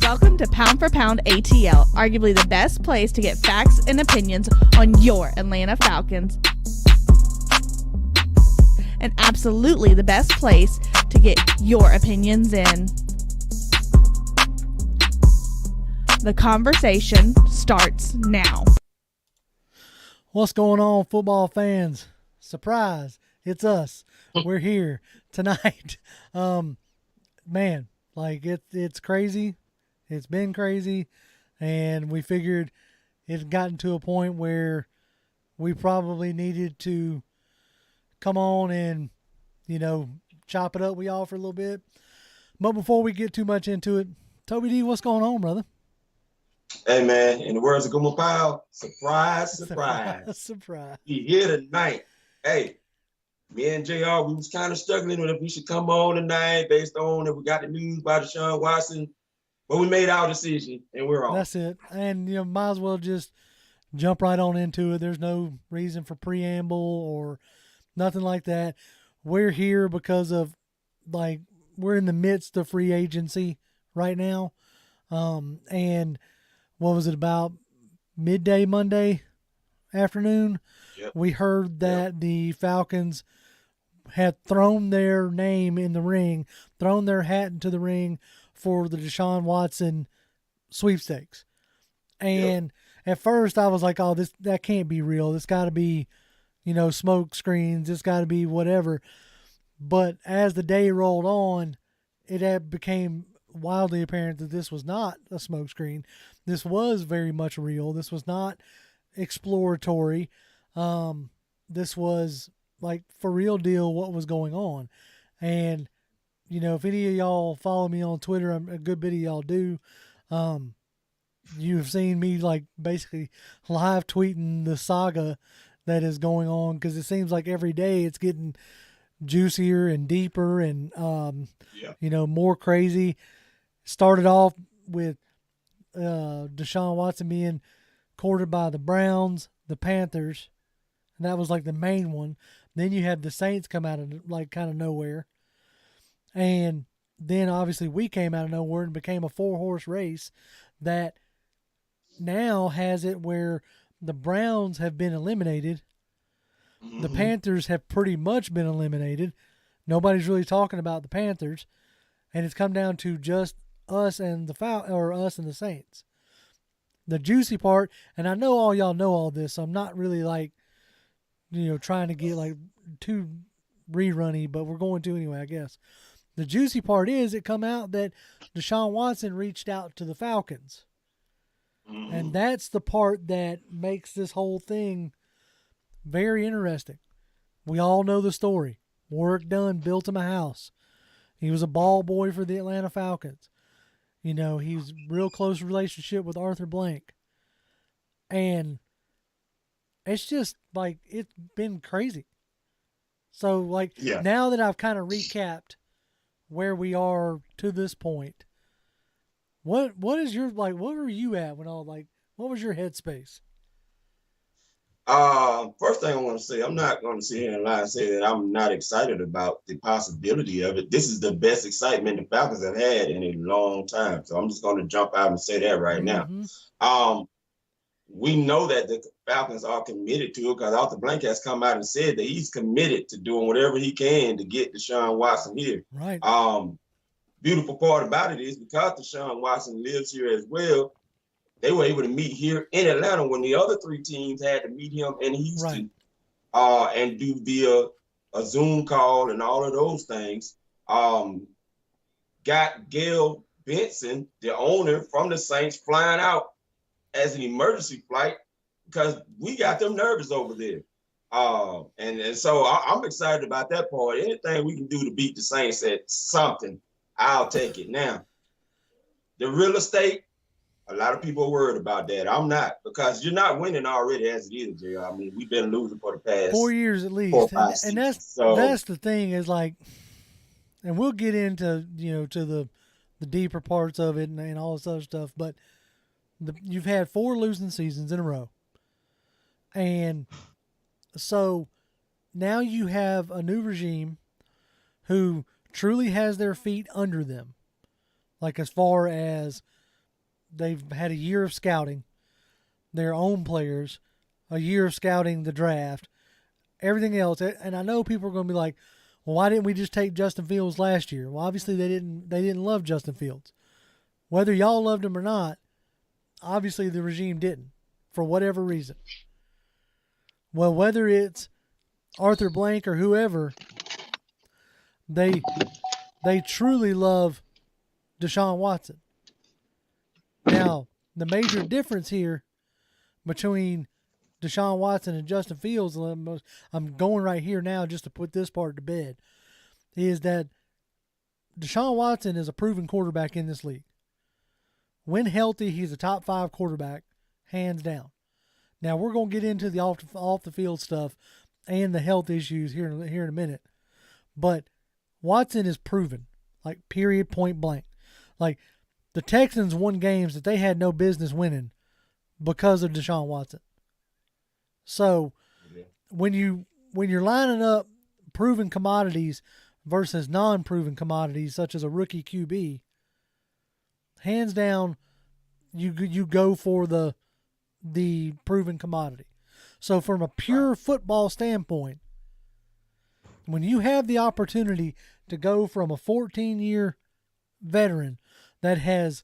Welcome to Pound for Pound ATL, arguably the best place to get facts and opinions on your Atlanta Falcons. And absolutely the best place to get your opinions in. The conversation starts now. What's going on, football fans? Surprise, it's us. We're here tonight. Man, like it's crazy. It's been crazy, and we figured it had gotten to a point where we probably needed to come on and, chop it up with y'all for a little bit. But before we get too much into it, Toby D, what's going on, brother? Hey, man, in the words of Guma Powell, surprise, surprise. Surprise. We here tonight. Hey, me and JR, we was kind of struggling with if we should come on tonight based on if we got the news by Deshaun Watson. But we made our decision, and we're on. That's it. And, might as well just jump right on into it. There's no reason for preamble or nothing like that. We're here because of, we're in the midst of free agency right now. And what was it, about midday Monday afternoon? Yep. We heard that the Falcons had thrown their name in the ring, thrown their hat into the ring for the Deshaun Watson sweepstakes. And at first I was like, oh, that can't be real. This got to be, smoke screens. It's got to be whatever. But as the day rolled on, it became wildly apparent that this was not a smoke screen. This was very much real. This was not exploratory. This was for real deal what was going on. And, if any of y'all follow me on Twitter, a good bit of y'all do, you've seen me basically live tweeting the saga that is going on, because it seems like every day it's getting juicier and deeper and, more crazy. Started off with Deshaun Watson being courted by the Browns, the Panthers, and that was the main one. Then you had the Saints come out of kind of nowhere. And then obviously we came out of nowhere and became a 4-horse race that now has it where the Browns have been eliminated. Mm-hmm. The Panthers have pretty much been eliminated. Nobody's really talking about the Panthers. And it's come down to just us and us and the Saints. The juicy part, and I know all y'all know all this, so I'm not really trying to get too rerunny, but we're going to anyway, I guess. The juicy part is it come out that Deshaun Watson reached out to the Falcons. Mm-hmm. And that's the part that makes this whole thing very interesting. We all know the story. Work done, built him a house. He was a ball boy for the Atlanta Falcons. He's real close relationship with Arthur Blank. And it's just it's been crazy. So now that I've kind of recapped where we are to this point, what is your what were you at when what was your headspace? First thing I want to say, I'm not going to sit here and lie and say that I'm not excited about the possibility of it. This is the best excitement the Falcons have had in a long time. So I'm just going to jump out and say that right now. We know that the Falcons are committed to it because Arthur Blank has come out and said that he's committed to doing whatever he can to get Deshaun Watson here. Right. Beautiful part about it is because Deshaun Watson lives here as well, they were able to meet here in Atlanta when the other three teams had to meet him in Houston, and do via a Zoom call and all of those things. Got Gail Benson, the owner from the Saints, flying out as an emergency flight because we got them nervous over there. And so I'm excited about that part. Anything we can do to beat the Saints at something, I'll take it. Now, the real estate, a lot of people are worried about that. I'm not, because you're not winning already as it is, JR. I mean, we've been losing for the past 4 years at least. 4 or 5 seasons. That's the thing is and we'll get into, to the deeper parts of it and all this other stuff, but you've had 4 losing seasons in a row. And so now you have a new regime who truly has their feet under them. As far as they've had a year of scouting their own players, a year of scouting the draft, everything else. And I know people are going to be like, well, why didn't we just take Justin Fields last year? Well, obviously they didn't love Justin Fields. Whether y'all loved him or not, obviously the regime didn't, for whatever reason. Well, whether it's Arthur Blank or whoever, they truly love Deshaun Watson. Now, the major difference here between Deshaun Watson and Justin Fields, I'm going right here now just to put this part to bed, is that Deshaun Watson is a proven quarterback in this league. When healthy, he's a top 5 quarterback, hands down. Now, we're going to get into the off the field stuff and the health issues here in a minute. But Watson is proven, like, period, point blank. Like, the Texans won games that they had no business winning because of Deshaun Watson. So, when you're lining up proven commodities versus non-proven commodities, such as a rookie QB, hands down, you go for the proven commodity. So, from a pure football standpoint, when you have the opportunity to go from a 14-year veteran that has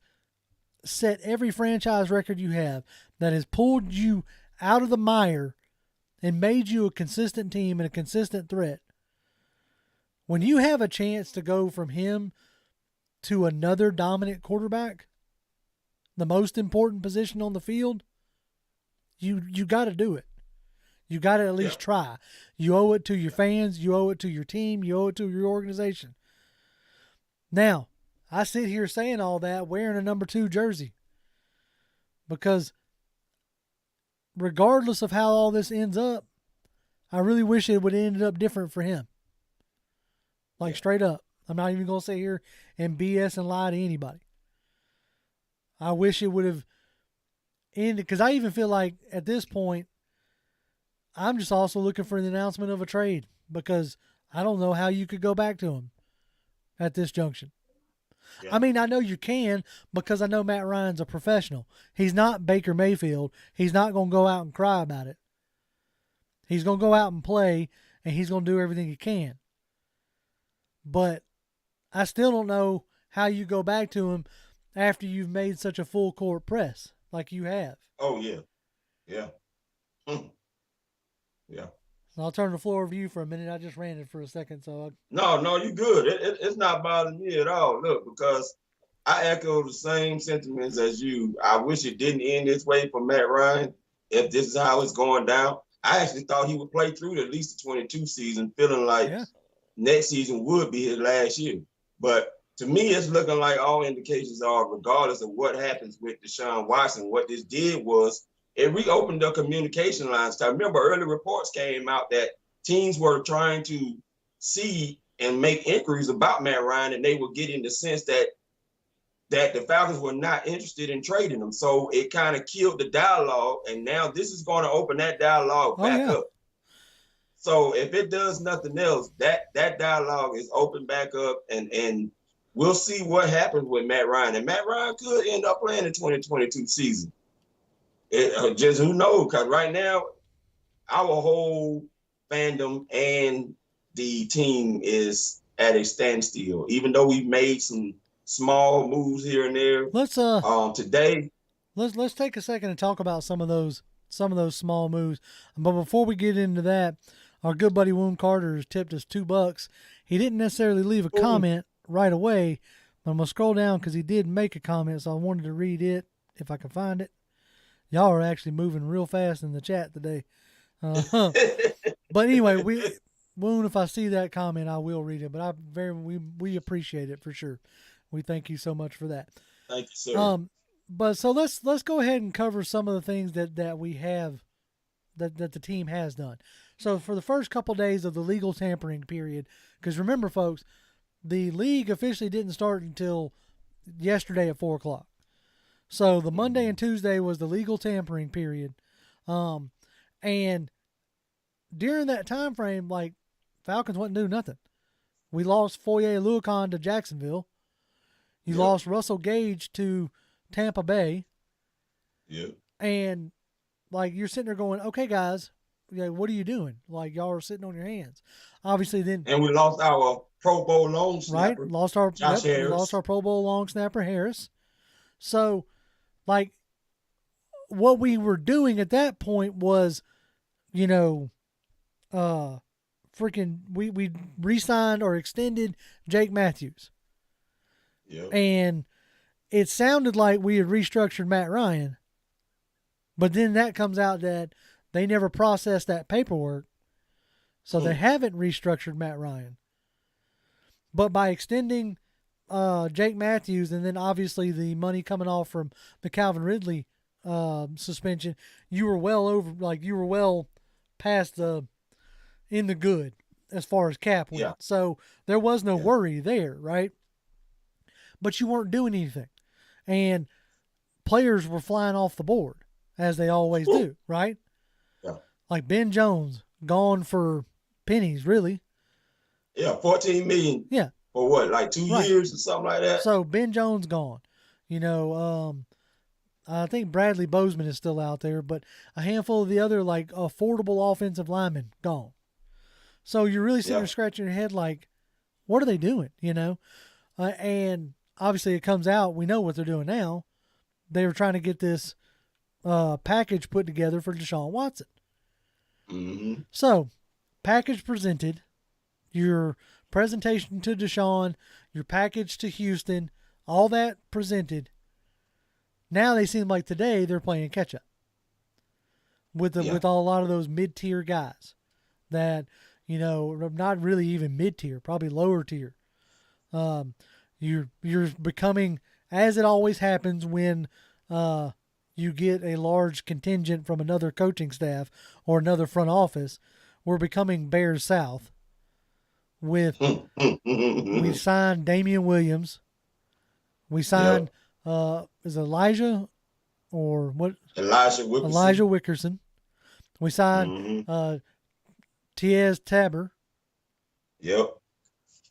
set every franchise record you have, that has pulled you out of the mire and made you a consistent team and a consistent threat, when you have a chance to go from him to another dominant quarterback, the most important position on the field, you got to do it. You got to at least try. You owe it to your fans. You owe it to your team. You owe it to your organization. Now, I sit here saying all that wearing a number 2 jersey because regardless of how all this ends up, I really wish it would have ended up different for him. Like, straight up. I'm not even going to sit here and BS and lie to anybody. I wish it would have ended, because I even feel like at this point, I'm just also looking for the announcement of a trade because I don't know how you could go back to him at this junction. Yeah. I mean, I know you can because I know Matt Ryan's a professional. He's not Baker Mayfield. He's not going to go out and cry about it. He's going to go out and play, and he's going to do everything he can. But I still don't know how you go back to him after you've made such a full court press like you have. Oh, yeah. Yeah. Yeah. So I'll turn the floor over to you for a minute. I just ran it for a second. So No, you good. It's not bothering me at all. Look, because I echo the same sentiments as you. I wish it didn't end this way for Matt Ryan. If this is how it's going down, I actually thought he would play through at least the 22 season, feeling like next season would be his last year. But to me, it's looking like all indications are, regardless of what happens with Deshaun Watson, what this did was it reopened the communication lines. I remember early reports came out that teams were trying to see and make inquiries about Matt Ryan, and they were getting the sense that the Falcons were not interested in trading him. So it kind of killed the dialogue, and now this is going to open that dialogue back up. So if it does nothing else, that dialogue is open back up, and we'll see what happens with Matt Ryan. And Matt Ryan could end up playing the 2022 season. Just who knows? Because right now, our whole fandom and the team is at a standstill. Even though we've made some small moves here and there. Let's take a second and talk about some of those small moves. But before we get into that, our good buddy Woon Carter has tipped us $2. He didn't necessarily leave a comment right away, but I'm gonna scroll down because he did make a comment, so I wanted to read it if I can find it. Y'all are actually moving real fast in the chat today. But anyway, Woon, if I see that comment, I will read it. But we appreciate it for sure. We thank you so much for that. Thank you, sir. But so let's go ahead and cover some of the things that we have that the team has done. So for the first couple days of the legal tampering period, because remember, folks, the league officially didn't start until yesterday at 4:00. So the Monday and Tuesday was the legal tampering period. And during that time frame, like, Falcons wouldn't do nothing. We lost Foye Luakon to Jacksonville. You lost Russell Gage to Tampa Bay. Yeah. And like you're sitting there going, okay, guys, what are you doing? Like y'all are sitting on your hands. Obviously, then And we lost our Pro Bowl long snapper, right, we Harris. lost our Pro Bowl long snapper Harris. So, like, what we were doing at that point was, you know, we re-signed or extended Jake Matthews. Yep. And it sounded like we had restructured Matt Ryan, but then that comes out that they never processed that paperwork, so they haven't restructured Matt Ryan. But by extending Jake Matthews, and then obviously the money coming off from the Calvin Ridley suspension, you were well past in the good as far as cap went. Yeah. So there was no worry there, right? But you weren't doing anything. And players were flying off the board, as they always do, right? Yeah. Like Ben Jones, gone for pennies, really. Yeah, $14 million. Yeah. For what, like 2 years or something like that? So Ben Jones gone. I think Bradley Bozeman is still out there, but a handful of the other like affordable offensive linemen gone. So you're really sitting there scratching your head like, what are they doing? And obviously it comes out, we know what they're doing now. They were trying to get this package put together for Deshaun Watson. Mm-hmm. So, package presented, your presentation to Deshaun, your package to Houston, all that presented. Now they seem like today they're playing catch up with a lot of those mid-tier guys that, not really even mid-tier, probably lower tier. You're becoming, as it always happens when you get a large contingent from another coaching staff or another front office, we're becoming Bears South. We signed Damian Williams. We signed is it Elijah or what? Elijah Wickerson. We signed Tiez Tabor. Yep.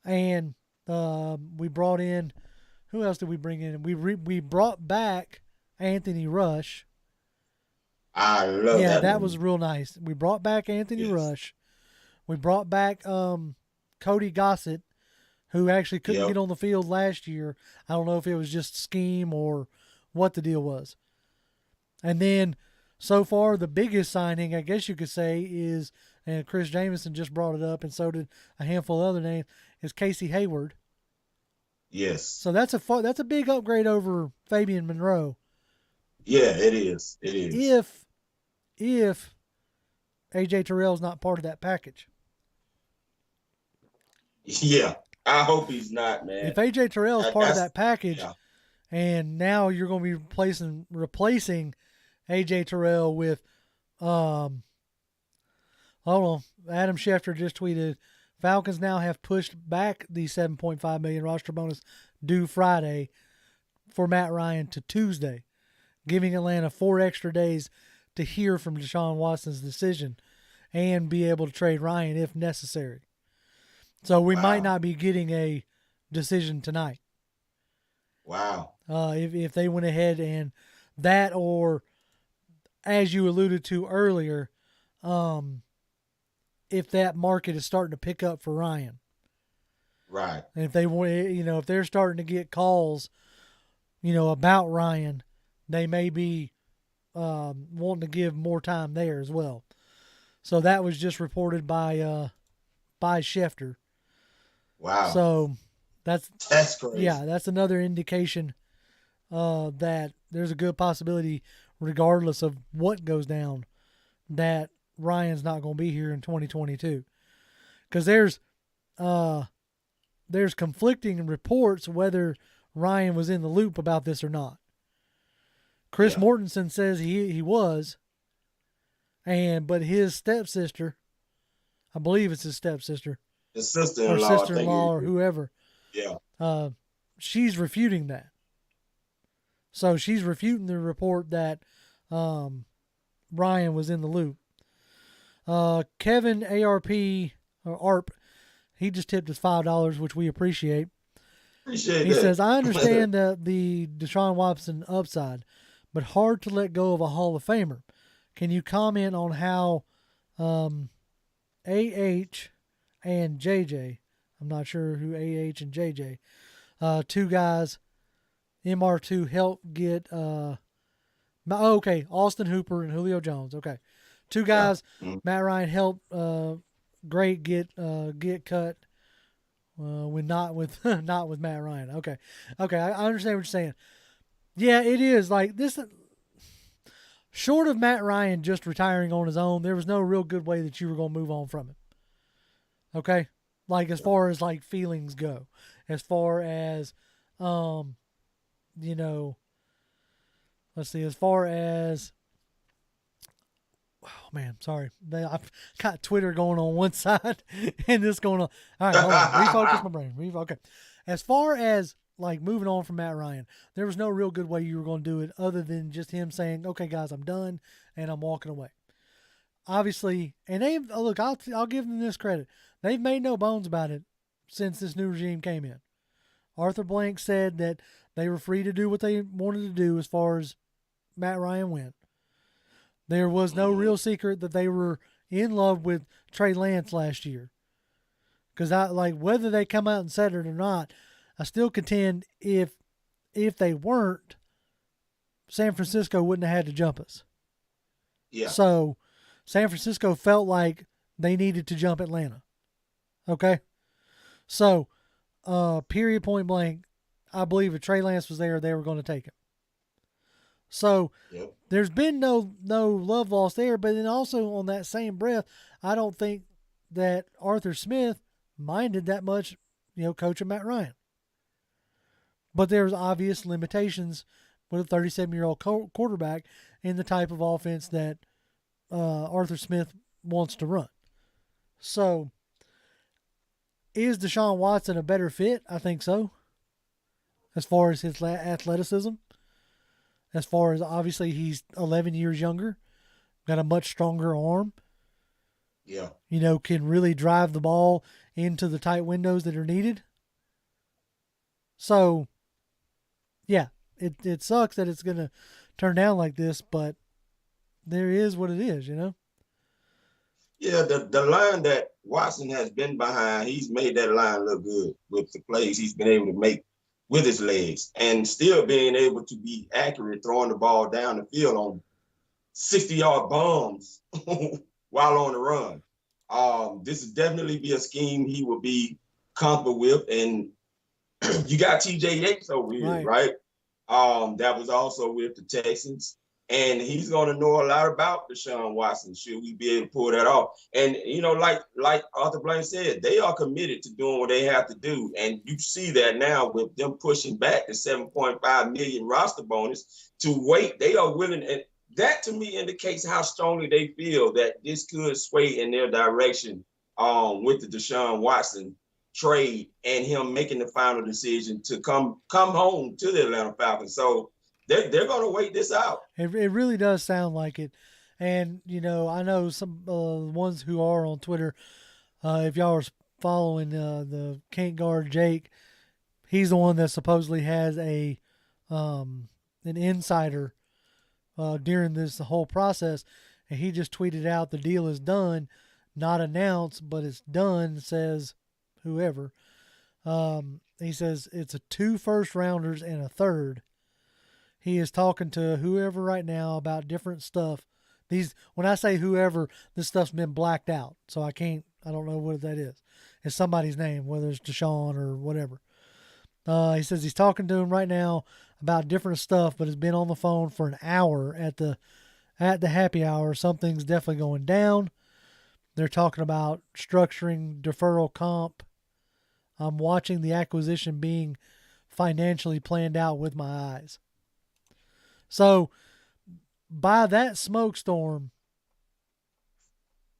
And we brought in, who else did we bring in? We brought back Anthony Rush. I love that. Yeah, that was real nice. We brought back Anthony Rush. We brought back Cody Gossett, who actually couldn't get on the field last year. I don't know if it was just scheme or what the deal was. And then so far, the biggest signing, I guess you could say, is, and Chris Jameson just brought it up, and so did a handful of other names, is Casey Hayward. Yes. So that's a big upgrade over Fabian Monroe. Yeah, it is. It is. If AJ Terrell's not part of that package. Yeah, I hope he's not, man. If AJ Terrell is part of that package, and now you're going to be replacing AJ Terrell with, hold on, Adam Schefter just tweeted, Falcons now have pushed back the $7.5 million roster bonus due Friday for Matt Ryan to Tuesday, giving Atlanta 4 extra days to hear from Deshaun Watson's decision and be able to trade Ryan if necessary. So we might not be getting a decision tonight. Wow. If they went ahead and that, or as you alluded to earlier, if that market is starting to pick up for Ryan. Right. And if they want, if they're starting to get calls, about Ryan, they may be wanting to give more time there as well. So that was just reported by Schefter. Wow. So that's crazy. Yeah, that's another indication that there's a good possibility, regardless of what goes down, that Ryan's not going to be here in 2022. Because there's conflicting reports whether Ryan was in the loop about this or not. Chris Mortensen says he was, but his stepsister, I believe it's his stepsister, his sister-in-law, or sister-in-law, or whoever, she's refuting that. So she's refuting the report that Ryan was in the loop. Kevin ARP, he just tipped us $5, which we appreciate. He says, I understand the Deshaun Watson upside, but hard to let go of a Hall of Famer. Can you comment on how AH and JJ, I'm not sure who AH and JJ, two guys, MR2 helped get, okay, Austin Hooper and Julio Jones. Okay. Two guys, Matt Ryan helped Great get cut when not with not with Matt Ryan. Okay, I understand what you're saying. Yeah, it is like this. Short of Matt Ryan just retiring on his own, there was no real good way that you were going to move on from it. Okay, like as far as like feelings go, as far as let's see, as far as. Oh man, sorry. I've got Twitter going on one side and this going on. All right, hold on. Refocus my brain. Okay. As far as like moving on from Matt Ryan, there was no real good way you were going to do it other than just him saying, "Okay, guys, I'm done and I'm walking away." Obviously, and look, I'll give them this credit. They've made no bones about it since this new regime came in. Arthur Blank said that they were free to do what they wanted to do as far as Matt Ryan went. There was no real secret that they were in love with Trey Lance last year. Because whether they come out and said it or not, I still contend if they weren't, San Francisco wouldn't have had to jump us. Yeah. So San Francisco felt like they needed to jump Atlanta. Okay? So, period, point blank, I believe if Trey Lance was there, they were going to take him. So there's been no love lost there, but then also on that same breath, I don't think that Arthur Smith minded that much, coaching Matt Ryan. But there's obvious limitations with a 37-year-old quarterback in the type of offense that Arthur Smith wants to run. So is Deshaun Watson a better fit? I think so. As far as his athleticism. As far as obviously he's 11 years younger, got a much stronger arm. Yeah. Can really drive the ball into the tight windows that are needed. So, yeah, it sucks that it's going to turn down like this, but there is what it is, Yeah, the line that Watson has been behind, he's made that line look good with the plays he's been able to make with his legs and still being able to be accurate throwing the ball down the field on 60-yard bombs while on the run. This would definitely be a scheme he will be comfortable with. And you got TJ Yates over here, right? That was also with the Texans. And he's going to know a lot about Deshaun Watson, should we be able to pull that off. And, like Arthur Blank said, they are committed to doing what they have to do. And you see that now with them pushing back the $7.5 million roster bonus to wait. They are willing. And that, to me, indicates how strongly they feel that this could sway in their direction with the Deshaun Watson trade and him making the final decision to come home to the Atlanta Falcons. So, they're going to wait this out. It really does sound like it. And, I know some ones who are on Twitter, if y'all are following the Can't Guard Jake, he's the one that supposedly has an insider during this whole process. And he just tweeted out the deal is done, not announced, but it's done, says whoever. He says it's 2 first-rounders and a third. He is talking to whoever right now about different stuff. When I say whoever, this stuff's been blacked out. So I don't know what that is. It's somebody's name, whether it's Deshaun or whatever. He says he's talking to him right now about different stuff, but has been on the phone for an hour at the happy hour. Something's definitely going down. They're talking about structuring deferral comp. I'm watching the acquisition being financially planned out with my eyes. So, by that smokestorm,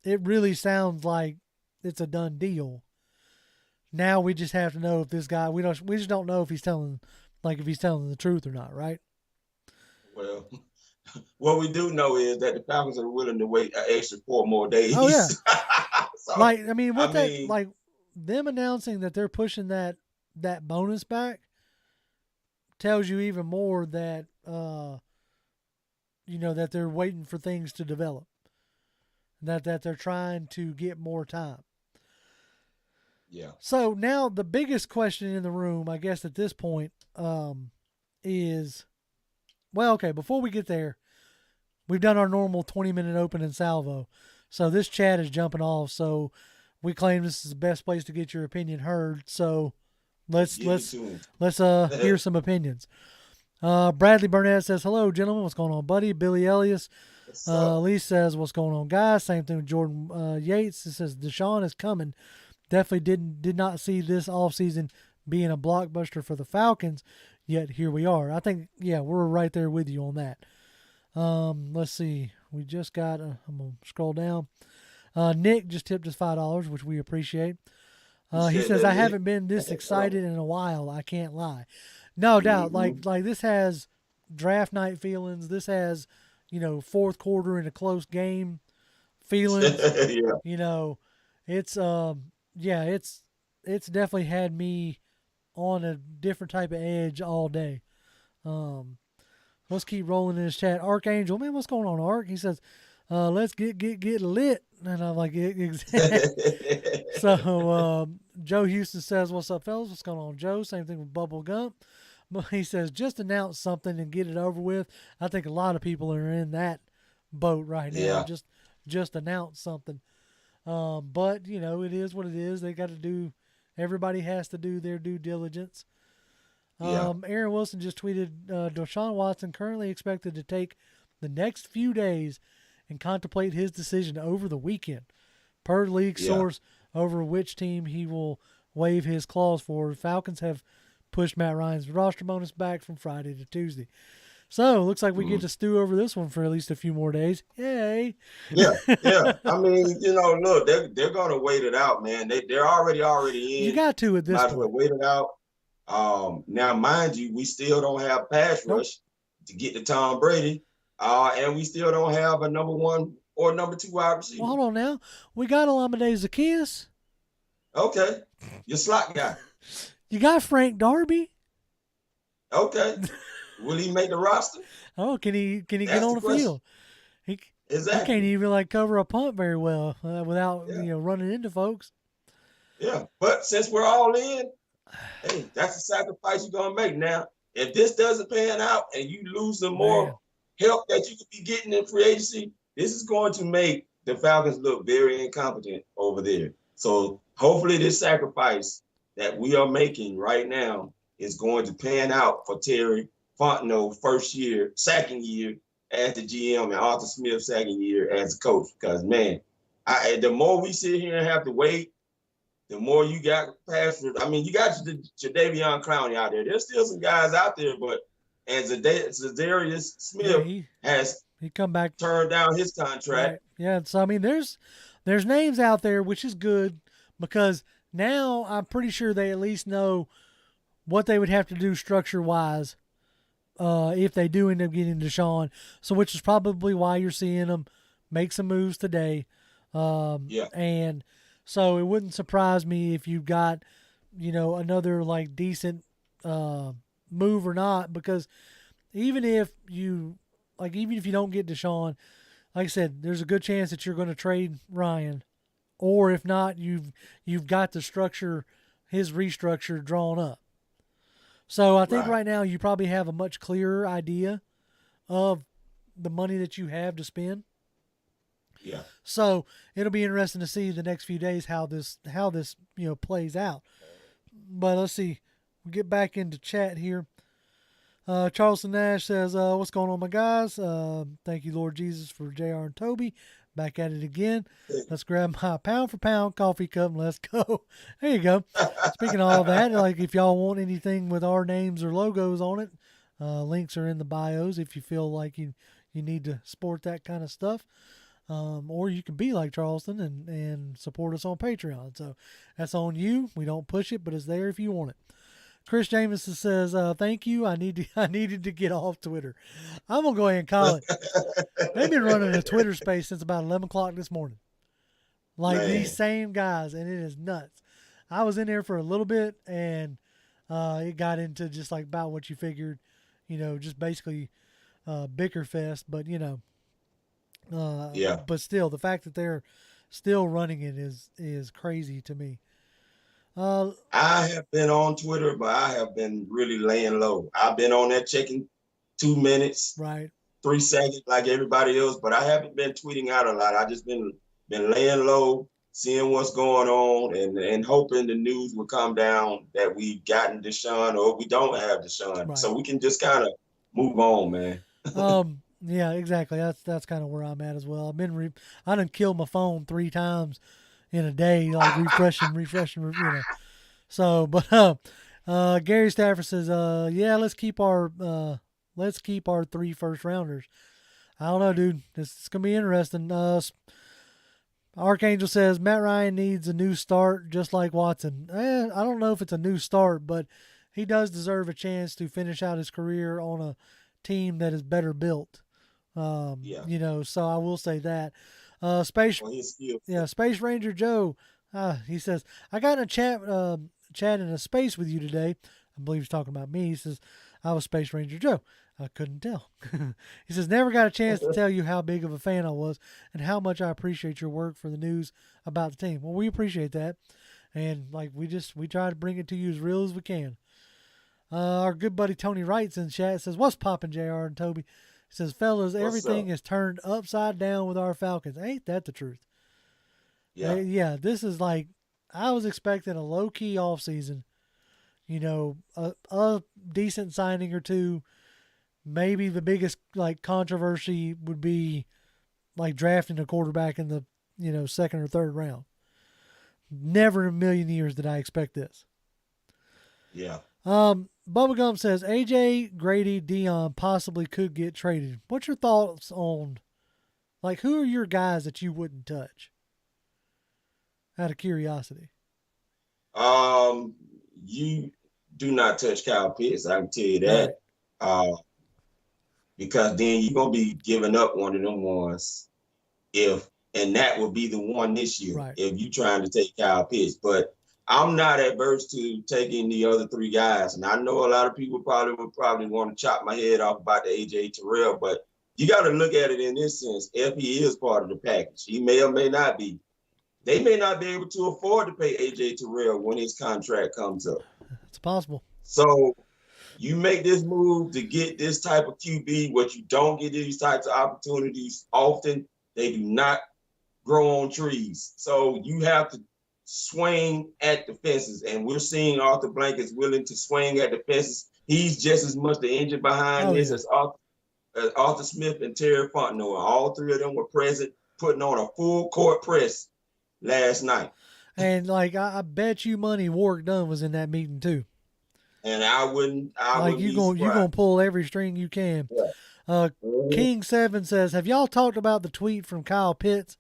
it really sounds like it's a done deal. Now we just have to know if this guy, we just don't know if he's telling the truth or not, right? Well, what we do know is that the Falcons are willing to wait an extra 4 more days. Oh yeah. So, them announcing that they're pushing that bonus back tells you even more that that they're waiting for things to develop. That they're trying to get more time. Yeah. So now the biggest question in the room, I guess at this point, is, well, okay, before we get there, we've done our normal 20-minute open and salvo. So this chat is jumping off. So we claim this is the best place to get your opinion heard. So let's hear some opinions. Bradley Burnett says, hello, gentlemen. What's going on, buddy? Billy Elias. Lee says, what's going on, guys? Same thing with Jordan Yates. It says, Deshaun is coming. Definitely did not see this offseason being a blockbuster for the Falcons, yet here we are. I think, yeah, we're right there with you on that. Let's see. We just got, I'm going to scroll down. Nick just tipped us $5, which we appreciate. He says, I haven't been this excited in a while. I can't lie. No doubt. Like this has draft night feelings. This has, fourth quarter in a close game feelings. Yeah. It's definitely had me on a different type of edge all day. Let's keep rolling in this chat. Archangel, man, what's going on, Ark? He says, let's get lit. And I'm like, So Joe Houston says, what's up, fellas? What's going on, Joe? Same thing with Bubble Gump. He says, just announce something and get it over with. I think a lot of people are in that boat right now. Yeah. Just announce something. But, it is what it is. They got to do, everybody has to do their due diligence. Aaron Wilson just tweeted, Deshaun Watson currently expected to take the next few days and contemplate his decision over the weekend. Per league source, over which team he will waive his clause for. Falcons have pushed Matt Ryan's roster bonus back from Friday to Tuesday. So, looks like we get to stew over this one for at least a few more days. Yay. Yeah. I mean, look, they're going to wait it out, man. They're already in. You got to at this point. Wait it out. Now, mind you, we still don't have pass rush to get to Tom Brady. And we still don't have a number 1 or number 2 wide receiver. Well, hold on now. We got Olamide Zaccheaus. Okay. Your slot guy. You got Frank Darby. Okay. Will he make the roster? Oh, can he get on the field? Exactly. He can't even cover a punt very well without running into folks. Yeah, but since we're all in, hey, that's a sacrifice you're gonna make. Now, if this doesn't pan out and you lose some more help that you could be getting in free agency, this is going to make the Falcons look very incompetent over there. So hopefully this sacrifice that we are making right now is going to pan out for Terry Fontenot second year as the GM, and Arthur Smith second year as a coach. Because, man, the more we sit here and have to wait, the more you got pass. I mean, you got Jadeveon Clowney out there. There's still some guys out there, but as Zadarius Smith he come back, turned down his contract. Right. Yeah, so I mean, there's names out there, which is good because now I'm pretty sure they at least know what they would have to do structure-wise if they do end up getting Deshaun. So, which is probably why you're seeing them make some moves today. And so it wouldn't surprise me if you got, another decent move or not, because even if you don't get Deshaun, like I said, there's a good chance that you're going to trade Ryan, or if not, you've got the structure, his restructure drawn up. So I think right now you probably have a much clearer idea of the money that you have to spend. Yeah. So it'll be interesting to see the next few days how this plays out. But let's see. We'll get back into chat here. Charleston Nash says, what's going on, my guys? Thank you, Lord Jesus, for JR and Toby. Back at it again. Let's grab my pound for pound coffee cup and let's go. There you go. Speaking of all that, if y'all want anything with our names or logos on it, links are in the bios if you feel like you need to support that kind of stuff. Or you can be like Charleston and support us on Patreon. So that's on you. We don't push it, but it's there if you want it. Chris Jameson says, thank you. I needed to get off Twitter. I'm going to go ahead and call it. They've been running a Twitter space since about 11 o'clock this morning. These same guys, and it is nuts. I was in there for a little bit, and it got into just about what you figured, just basically bicker fest, but Yeah. but still, the fact that they're still running it is crazy to me. I have been on Twitter, but I have been really laying low. I've been on there checking 2 minutes, Right. 3 seconds, like everybody else, but I haven't been tweeting out a lot. I just been laying low, seeing what's going on, and hoping the news will come down that we've gotten Deshaun or we don't have Deshaun, Right. so we can just kind of move on, man. Yeah, exactly. That's kind of where I'm at as well. I done killed my phone 3 times in a day, like refreshing. So, but Gary Stafford says, yeah, let's keep our 3 first rounders. I don't know, dude. This is gonna be interesting. Archangel says Matt Ryan needs a new start, just like Watson. I don't know if it's a new start, but he does deserve a chance to finish out his career on a team that is better built. So I will say that. Space Ranger Joe, he says, I got in a chat in a space with you today. I believe he's talking about me. He says, I was Space Ranger Joe. I couldn't tell. He says, never got a chance to tell you how big of a fan I was and how much I appreciate your work for the news about the team. Well, we appreciate that. And like we try to bring it to you as real as we can. Our good buddy Tony Wright's in chat, says, what's poppin', JR and Toby? He says, fellas, everything is turned upside down with our Falcons. Ain't that the truth? Yeah. This is like, I was expecting a low-key offseason, a decent signing or two. Maybe the biggest like controversy would be like drafting a quarterback in the, second or third round. Never in a million years did I expect this. Yeah. Bubblegum says AJ, Grady, Desean possibly could get traded. What's your thoughts on, like, who are your guys that you wouldn't touch? Out of curiosity. You do not touch Kyle Pitts. I can tell you that. Right. Because then you're gonna be giving up one of them ones, and that will be the one this year, right, if you're trying to take Kyle Pitts. But I'm not adverse to taking the other 3 guys, and I know a lot of people probably want to chop my head off about the AJ Terrell, but you got to look at it in this sense. If he is part of the package, he may or may not be. They may not be able to afford to pay AJ Terrell when his contract comes up. It's possible. So you make this move to get this type of QB, what you don't get these types of opportunities often. They do not grow on trees. So you have to swing at the fences. And we're seeing Arthur Blank is willing to swing at the fences. He's just as much the engine behind this as Arthur Smith and Terry Fontenot. All 3 of them were present, putting on a full court press last night. And like I bet you money Warwick Dunn was in that meeting too. And I wouldn't you're gonna pull every string you can. Yeah. King 7 says, have y'all talked about the tweet from Kyle Pitts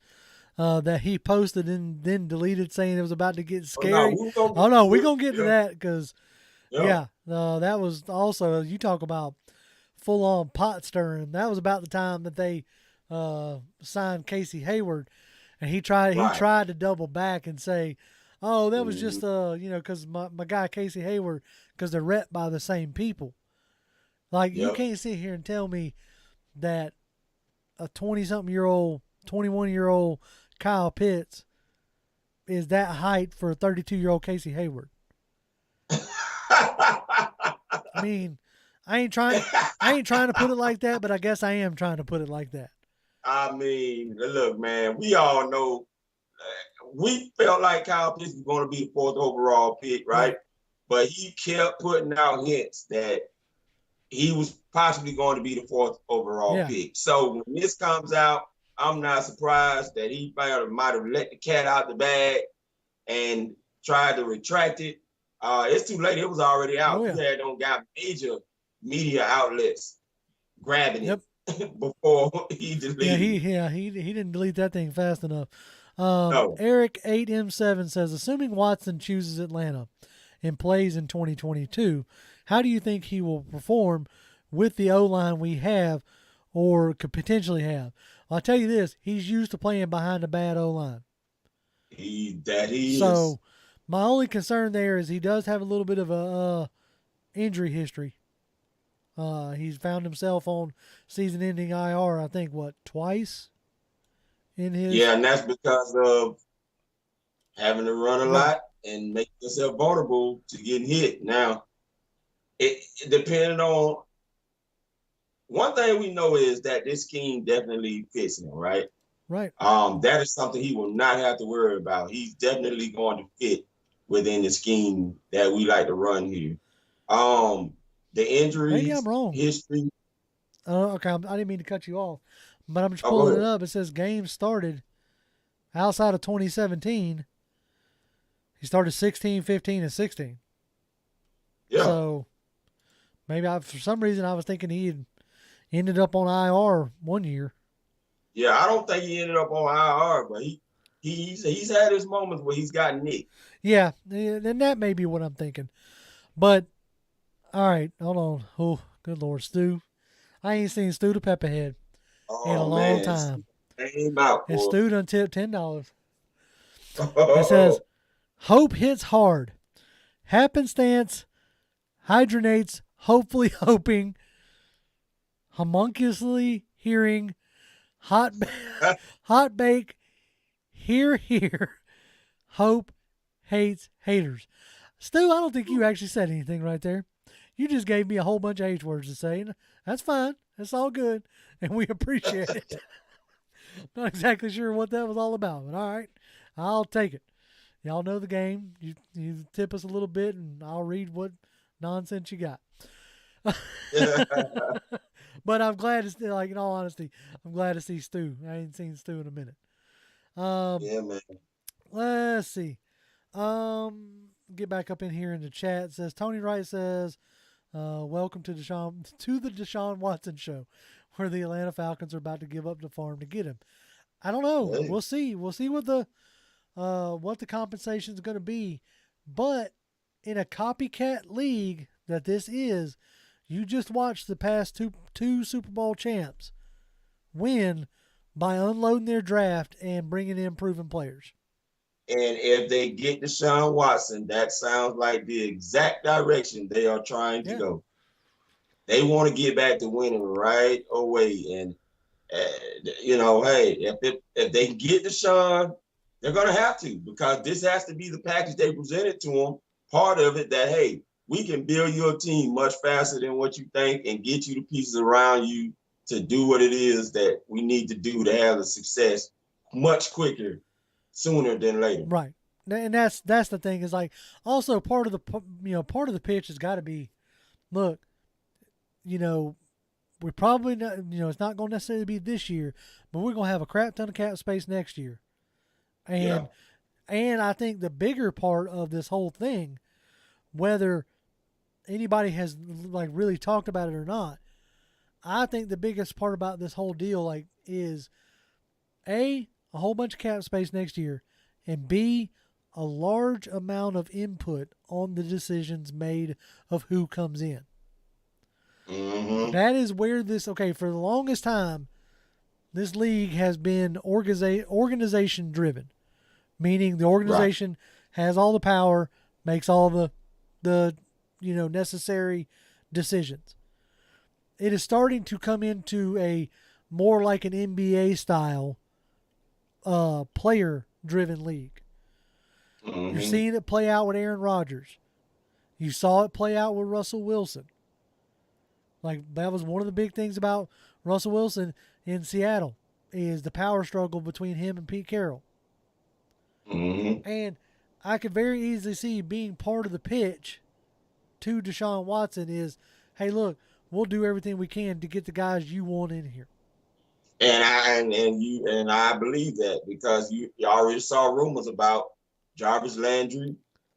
that he posted and then deleted, saying it was about to get scary? We're gonna get to that because that was also, you talk about full on pot stirring. That was about the time that they signed Casey Hayward, and he tried to double back and say, oh, that was just because my guy Casey Hayward, because they're rep by the same people. Like, you can't sit here and tell me that a 20-something-year-old, 21-year-old Kyle Pitts is that height for a 32-year-old Casey Hayward. I mean, I ain't trying to put it like that, but I guess I am trying to put it like that. I mean, look, man, we all know we felt like Kyle Pitts was going to be the 4th overall pick, right? But he kept putting out hints that he was possibly going to be the 4th overall pick. So when this comes out, I'm not surprised that he might have let the cat out the bag and tried to retract it. It's too late. It was already out. He had got major media outlets grabbing it before he deleted it. He didn't delete that thing fast enough. Eric 8M7 says, assuming Watson chooses Atlanta and plays in 2022, how do you think he will perform with the O-line we have or could potentially have? I'll tell you this, he's used to playing behind a bad O-line. He is. So my only concern there is he does have a little bit of a injury history. He's found himself on season-ending IR, I think, twice in his... Yeah, and that's because of having to run a lot and make yourself vulnerable to getting hit. Now, it depending on... One thing we know is that this scheme definitely fits him, right? Right. That is something he will not have to worry about. He's definitely going to fit within the scheme that we like to run here. The injuries, maybe I'm wrong. history. Okay, I didn't mean to cut you off, but I'm just pulling it up. It says games started outside of 2017. He started 16, 15, and 16. Yeah. So maybe for some reason I was thinking he had ended up on IR one year. Yeah, I don't think he ended up on IR, but he's had his moments where he's gotten nicked. Yeah, and that may be what I'm thinking. But all right, hold on. Oh, good Lord, Stu. I ain't seen Stu the Pepperhead in a long time. And Stu done tipped $10. It says, hope hits hard. Happenstance hydronates, hopefully hoping, homunculously hearing, hot bake, here, hope hates haters. Stu, I don't think you actually said anything right there. You just gave me a whole bunch of H words to say. That's fine. It's all good. And we appreciate it. Not exactly sure what that was all about, but all right. I'll take it. Y'all know the game. You tip us a little bit, and I'll read what nonsense you got. But I'm glad to see, like, in all honesty, I'm glad to see Stu. I ain't seen Stu in a minute. Yeah, man. Let's see. Get back up in here in the chat. It says Tony Wright says, welcome to the Deshaun Watson show, where the Atlanta Falcons are about to give up the farm to get him. I don't know. Hey. We'll see. We'll see what the compensation is going to be. But in a copycat league that this is, you just watched the past two Super Bowl champs win by unloading their draft and bringing in proven players. And if they get Deshaun Watson, that sounds like the exact direction they are trying to go. They want to get back to winning right away. And, hey, if they get Deshaun, they're going to have to, because this has to be the package they presented to them. Part of it that, hey, we can build your team much faster than what you think and get you the pieces around you to do what it is that we need to do to have the success much quicker, sooner than later. Right. And that's the thing, is like, also part of the pitch has got to be, look, we're probably not, it's not going to necessarily be this year, but we're going to have a crap ton of cap space next year. And I think the bigger part of this whole thing, whether anybody has like really talked about it or not, I think the biggest part about this whole deal is a whole bunch of cap space next year, and B, a large amount of input on the decisions made of who comes in. Mm-hmm. That is where for the longest time, this league has been organization driven, meaning the organization has all the power, makes all the necessary decisions. It is starting to come into a more like an NBA style player driven league. Mm-hmm. You're seeing it play out with Aaron Rodgers. You saw it play out with Russell Wilson. Like, that was one of the big things about Russell Wilson in Seattle, is the power struggle between him and Pete Carroll. Mm-hmm. And I could very easily see being part of the pitch to Deshaun Watson is, hey, look, we'll do everything we can to get the guys you want in here. And I believe that, because you already saw rumors about Jarvis Landry,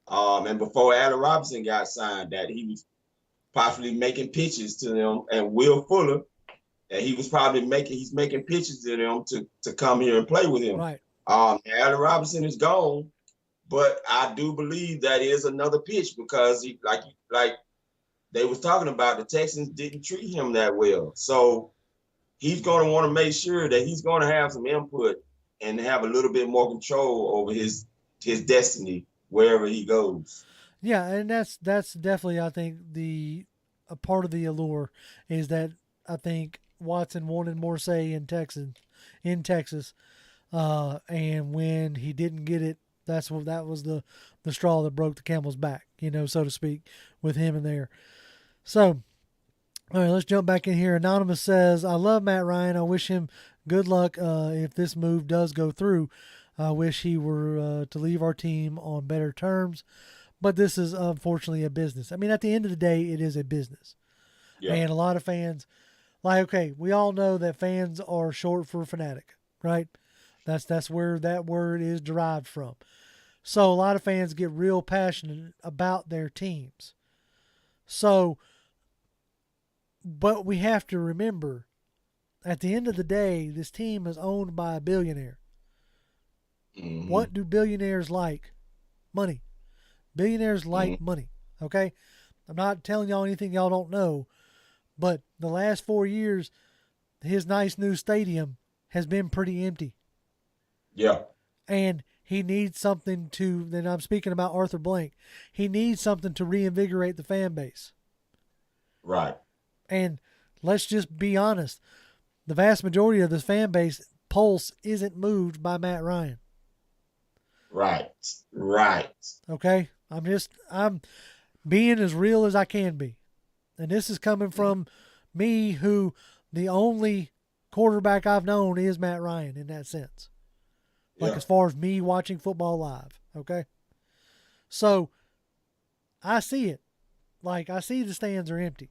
and before Allen Robinson got signed, that he was possibly making pitches to them, and Will Fuller, that he's making pitches to them to come here and play with him. Right. Allen Robinson is gone, but I do believe that is another pitch, because he, like they was talking about, the Texans didn't treat him that well. So he's going to want to make sure that he's going to have some input and have a little bit more control over his destiny wherever he goes. Yeah, and that's definitely, I think, the a part of the allure is that I think Watson wanted more say in Texas, and when he didn't get it, that was the straw that broke the camel's back, so to speak, with him in there. So, all right, let's jump back in here. Anonymous says, I love Matt Ryan. I wish him good luck if this move does go through. I wish he were to leave our team on better terms. But this is unfortunately a business. I mean, at the end of the day, it is a business. Yeah. And a lot of fans, we all know that fans are short for fanatic, right? That's where that word is derived from. So a lot of fans get real passionate about their teams. So, but we have to remember, at the end of the day, this team is owned by a billionaire. Mm-hmm. What do billionaires like? Money. Billionaires like money, okay? I'm not telling y'all anything y'all don't know, but the last 4 years, his nice new stadium has been pretty empty. Yeah. And he needs something then I'm speaking about Arthur Blank, he needs something to reinvigorate the fan base. Right. And let's just be honest, the vast majority of this fan base pulse isn't moved by Matt Ryan. Right. Okay? I'm being as real as I can be. And this is coming from me, who the only quarterback I've known is Matt Ryan in that sense. As far as me watching football live. Okay? So, I see it. I see the stands are empty.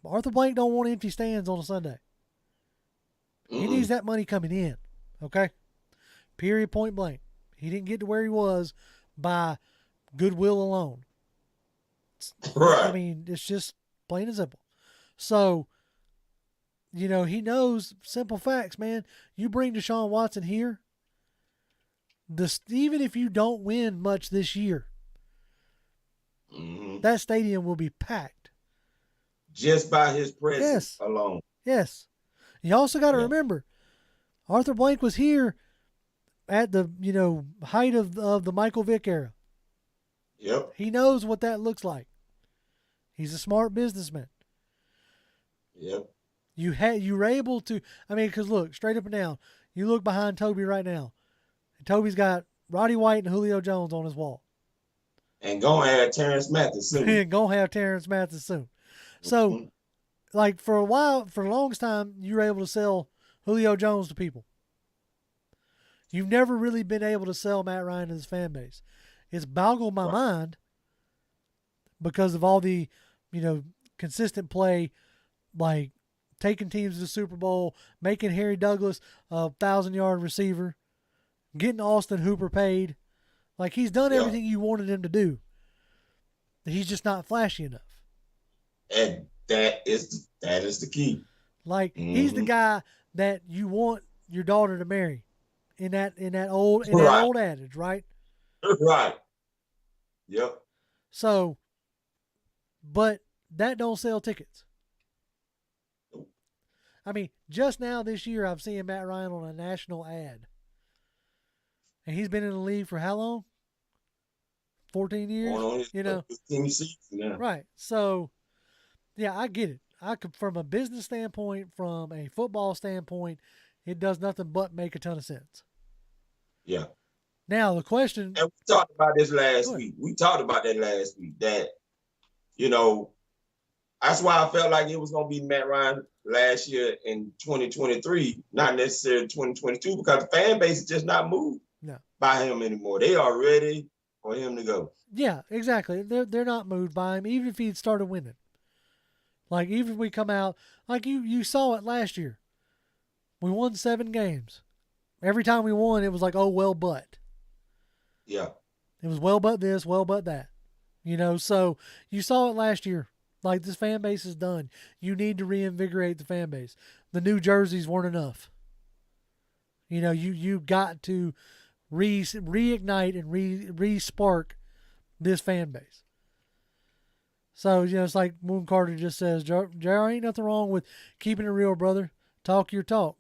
Arthur Blank don't want empty stands on a Sunday. He needs that money coming in. Okay? Period, point blank. He didn't get to where he was by goodwill alone. Right. I mean, it's just plain and simple. So, he knows simple facts, man. You bring Deshaun Watson here, even if you don't win much this year, that stadium will be packed. Just by his presence alone. Yes. You also got to remember, Arthur Blank was here at the height of the Michael Vick era. Yep. He knows what that looks like. He's a smart businessman. Yep. You were able to, because look, straight up and down, you look behind Toby right now. Toby's got Roddy White and Julio Jones on his wall. And gonna have Terrence Mathis soon. So, for a longest time, you were able to sell Julio Jones to people. You've never really been able to sell Matt Ryan to his fan base. It's boggled my mind because of all the, consistent play, taking teams to the Super Bowl, making Harry Douglas a 1,000-yard receiver, getting Austin Hooper paid. He's done everything you wanted him to do. He's just not flashy enough. And that is the key. He's the guy that you want your daughter to marry. In that old adage, right? Right. Yep. So, but that don't sell tickets. Just now this year, I've seen Matt Ryan on a national ad. And he's been in the league for how long? 14 years? 15 seasons now. Right. So, yeah, I get it. From a business standpoint, from a football standpoint, it does nothing but make a ton of sense. Yeah. Now, the question... And we talked about this last week. We talked about that last week, that, that's why I felt like it was going to be Matt Ryan last year in 2023, not necessarily 2022, because the fan base is just not moved by him anymore. They are ready for him to go. Yeah, exactly. They're not moved by him, even if he'd started winning. Even if we come out... you saw it last year. We won 7 games. Every time we won, it was but. Yeah. It was but this, but that. So you saw it last year. This fan base is done. You need to reinvigorate the fan base. The new jerseys weren't enough. You got to reignite and re-spark this fan base. So, it's like Moon Carter just says, JR, ain't nothing wrong with keeping it real, brother. Talk your talk.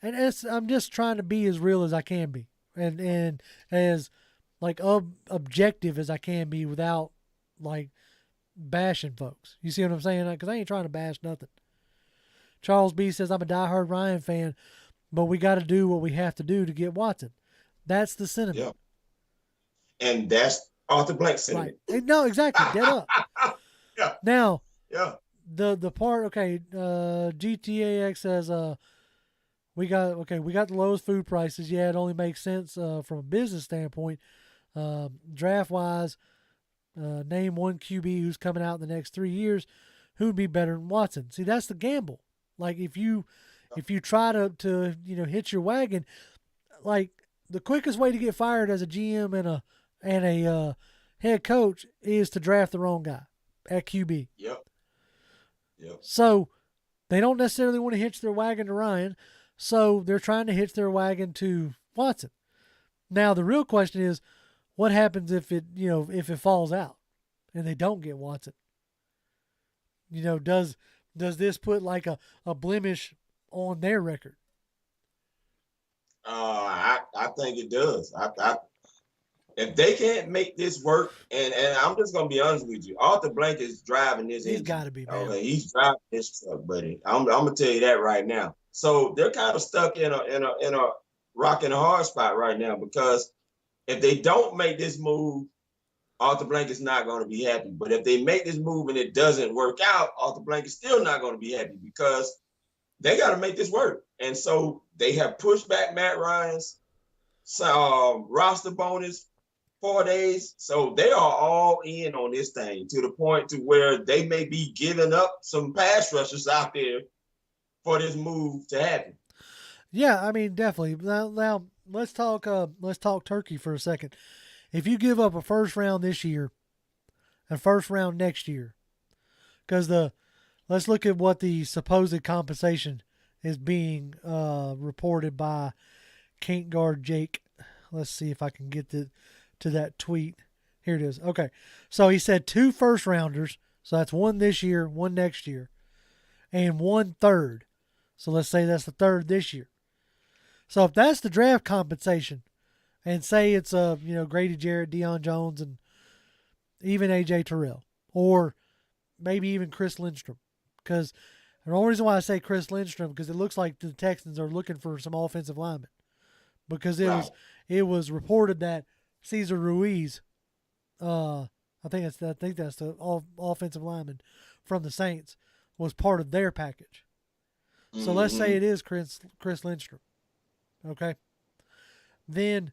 And I'm just trying to be as real as I can be. And as objective as I can be without bashing folks. You see what I'm saying? Because I ain't trying to bash nothing. Charles B says, I'm a diehard Ryan fan, but we got to do what we have to do to get Watson. That's the sentiment. Yeah. And that's Arthur Blank's sentiment. Right. No, exactly. Dead up. Yeah. Now, yeah. The part, okay, GTAX says, we got the lowest food prices. Yeah, it only makes sense from a business standpoint. Draft-wise, name one QB who's coming out in the next 3 years who would be better than Watson. See, that's the gamble. Like, if you try to hitch your wagon, like, the quickest way to get fired as a GM and a head coach is to draft the wrong guy at QB. Yep. So they don't necessarily want to hitch their wagon to Ryan, so they're trying to hitch their wagon to Watson. Now the real question is, what happens if it falls out and they don't get Watson? Does this put like a blemish on their record? I think it does. If they can't make this work, and I'm just gonna be honest with you, Arthur Blank is driving this. He's got to be, man. Okay, he's driving this truck, buddy. I'm gonna tell you that right now. So they're kind of stuck in a rock and a hard spot right now, because if they don't make this move, Arthur Blank is not going to be happy. But if they make this move and it doesn't work out, Arthur Blank is still not going to be happy, because they got to make this work. And so they have pushed back Matt Ryan's roster bonus 4 days. So they are all in on this thing, to the point to where they may be giving up some pass rushers out there for this move to happen. Yeah, I mean, definitely. Now let's talk turkey for a second. If you give up a first round this year, a first round next year, because let's look at what the supposed compensation is being reported by Can't Guard Jake. Let's see if I can get to that tweet. Here it is. Okay, so he said 2 first rounders, so that's 1 this year, 1 next year, and 1 third. So let's say that's the 3rd this year. So if that's the draft compensation, and say it's Grady Jarrett, Deion Jones, and even AJ Terrell, or maybe even Chris Lindstrom, because the only reason why I say Chris Lindstrom, because it looks like the Texans are looking for some offensive linemen, because it was reported that Cesar Ruiz, I think that's the offensive lineman from the Saints, was part of their package. So let's say it is Chris Lindstrom. Okay. Then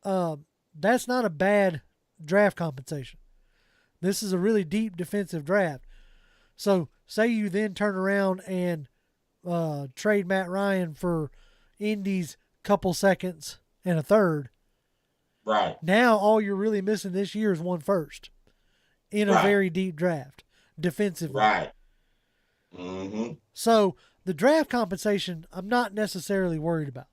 that's not a bad draft compensation. This is a really deep defensive draft. So say you then turn around and trade Matt Ryan for Indy's couple seconds and a third. Right. Now all you're really missing this year is 1 first in a very deep draft defensively. Right. Mm-hmm. So the draft compensation, I'm not necessarily worried about.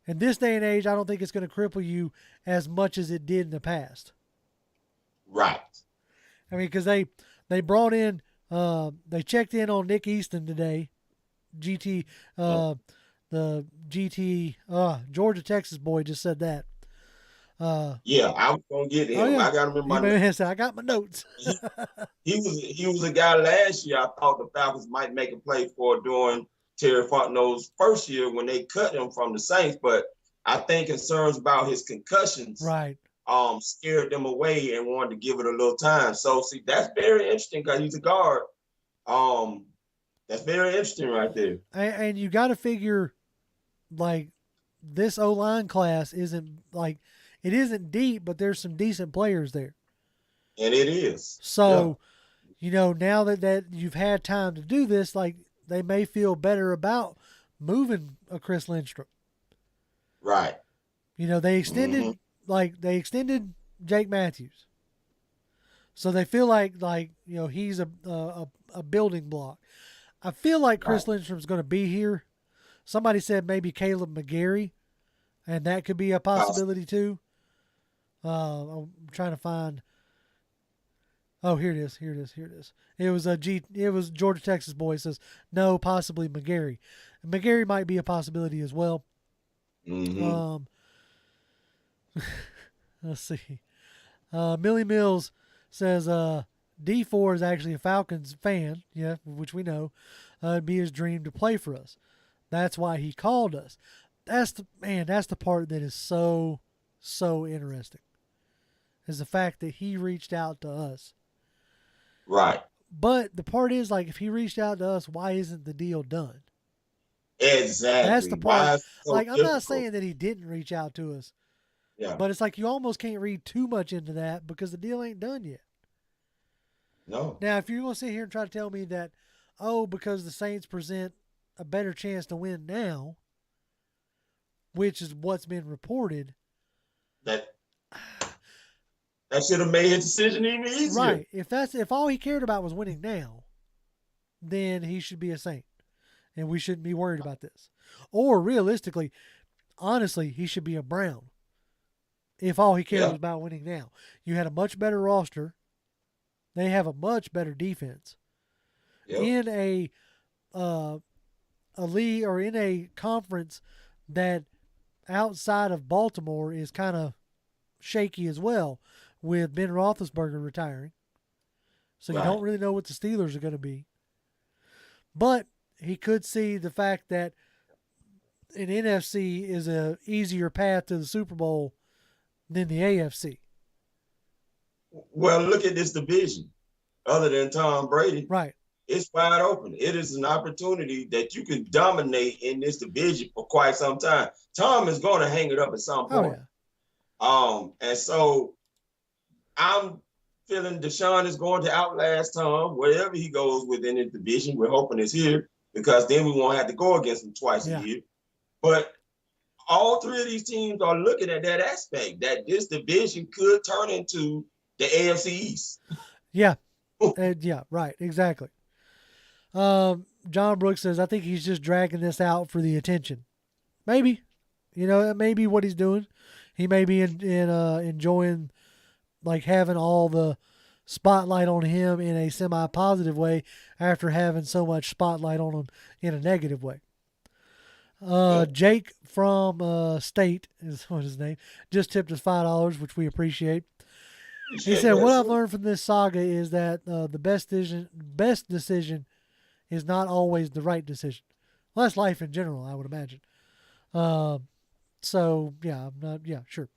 In this day and age, I don't think it's going to cripple you as much as it did in the past. Right. I mean, because they brought in, they checked in on Nick Easton today. Georgia, Texas boy just said that. Yeah, I was gonna get him. Oh, yeah. I got him in my notes. I got my notes. he was a guy last year I thought the Falcons might make a play for during Terry Fontenot's first year when they cut him from the Saints, but I think concerns about his concussions scared them away and wanted to give it a little time. So see, that's very interesting because he's a guard. That's very interesting right there. And you got to figure, like, this O-line class isn't deep, but there's some decent players there. And it is. So, now that you've had time to do this, like, they may feel better about moving a Chris Lindstrom. Right. They extended Jake Matthews. So they feel like he's a building block. I feel like Chris Lindstrom's going to be here. Somebody said maybe Caleb McGarry, and that could be a possibility too. I'm trying to find. Oh, here it is. It was Georgia, Texas boy. It says no, possibly McGarry. And McGarry might be a possibility as well. Mm-hmm. Let's see. Millie Mills says D4 is actually a Falcons fan, yeah, which we know. It'd be his dream to play for us. That's why he called us. That's the part that is so interesting. Is the fact that he reached out to us. Right. But the part is, like, if he reached out to us, why isn't the deal done? Exactly. That's the part. So like, I'm difficult? not saying that he didn't reach out to us. Yeah. But it's like you almost can't read too much into that because the deal ain't done yet. No. Now, if you're going to sit here and try to tell me that, because the Saints present a better chance to win now, which is what's been reported, That should have made his decision even easier. right? If all he cared about was winning now, then he should be a Saint, and we shouldn't be worried about this. Or realistically, honestly, he should be a Brown. If all he cared was about winning now, you had a much better roster. They have a much better defense. Yep. In a league or in a conference that outside of Baltimore is kind of shaky as well, with Ben Roethlisberger retiring. So you don't really know what the Steelers are going to be. But he could see the fact that an NFC is a easier path to the Super Bowl than the AFC. Well, look at this division. Other than Tom Brady, right? It's wide open. It is an opportunity that you can dominate in this division for quite some time. Tom is going to hang it up at some point. And so I'm feeling Deshaun is going to outlast Tom wherever he goes within the division. We're hoping it's here because then we won't have to go against him twice a year. But all three of these teams are looking at that aspect, that this division could turn into the AFC East. Yeah. Right. Exactly. John Brooks says, I think he's just dragging this out for the attention. Maybe. That may be what he's doing. He may be enjoying, like, having all the spotlight on him in a semi-positive way after having so much spotlight on him in a negative way. Jake from State is what his name. Just tipped us $5, which we appreciate. He said, what I've learned from this saga is that the best decision is not always the right decision. Well, that's life in general, I would imagine. So, yeah, sure.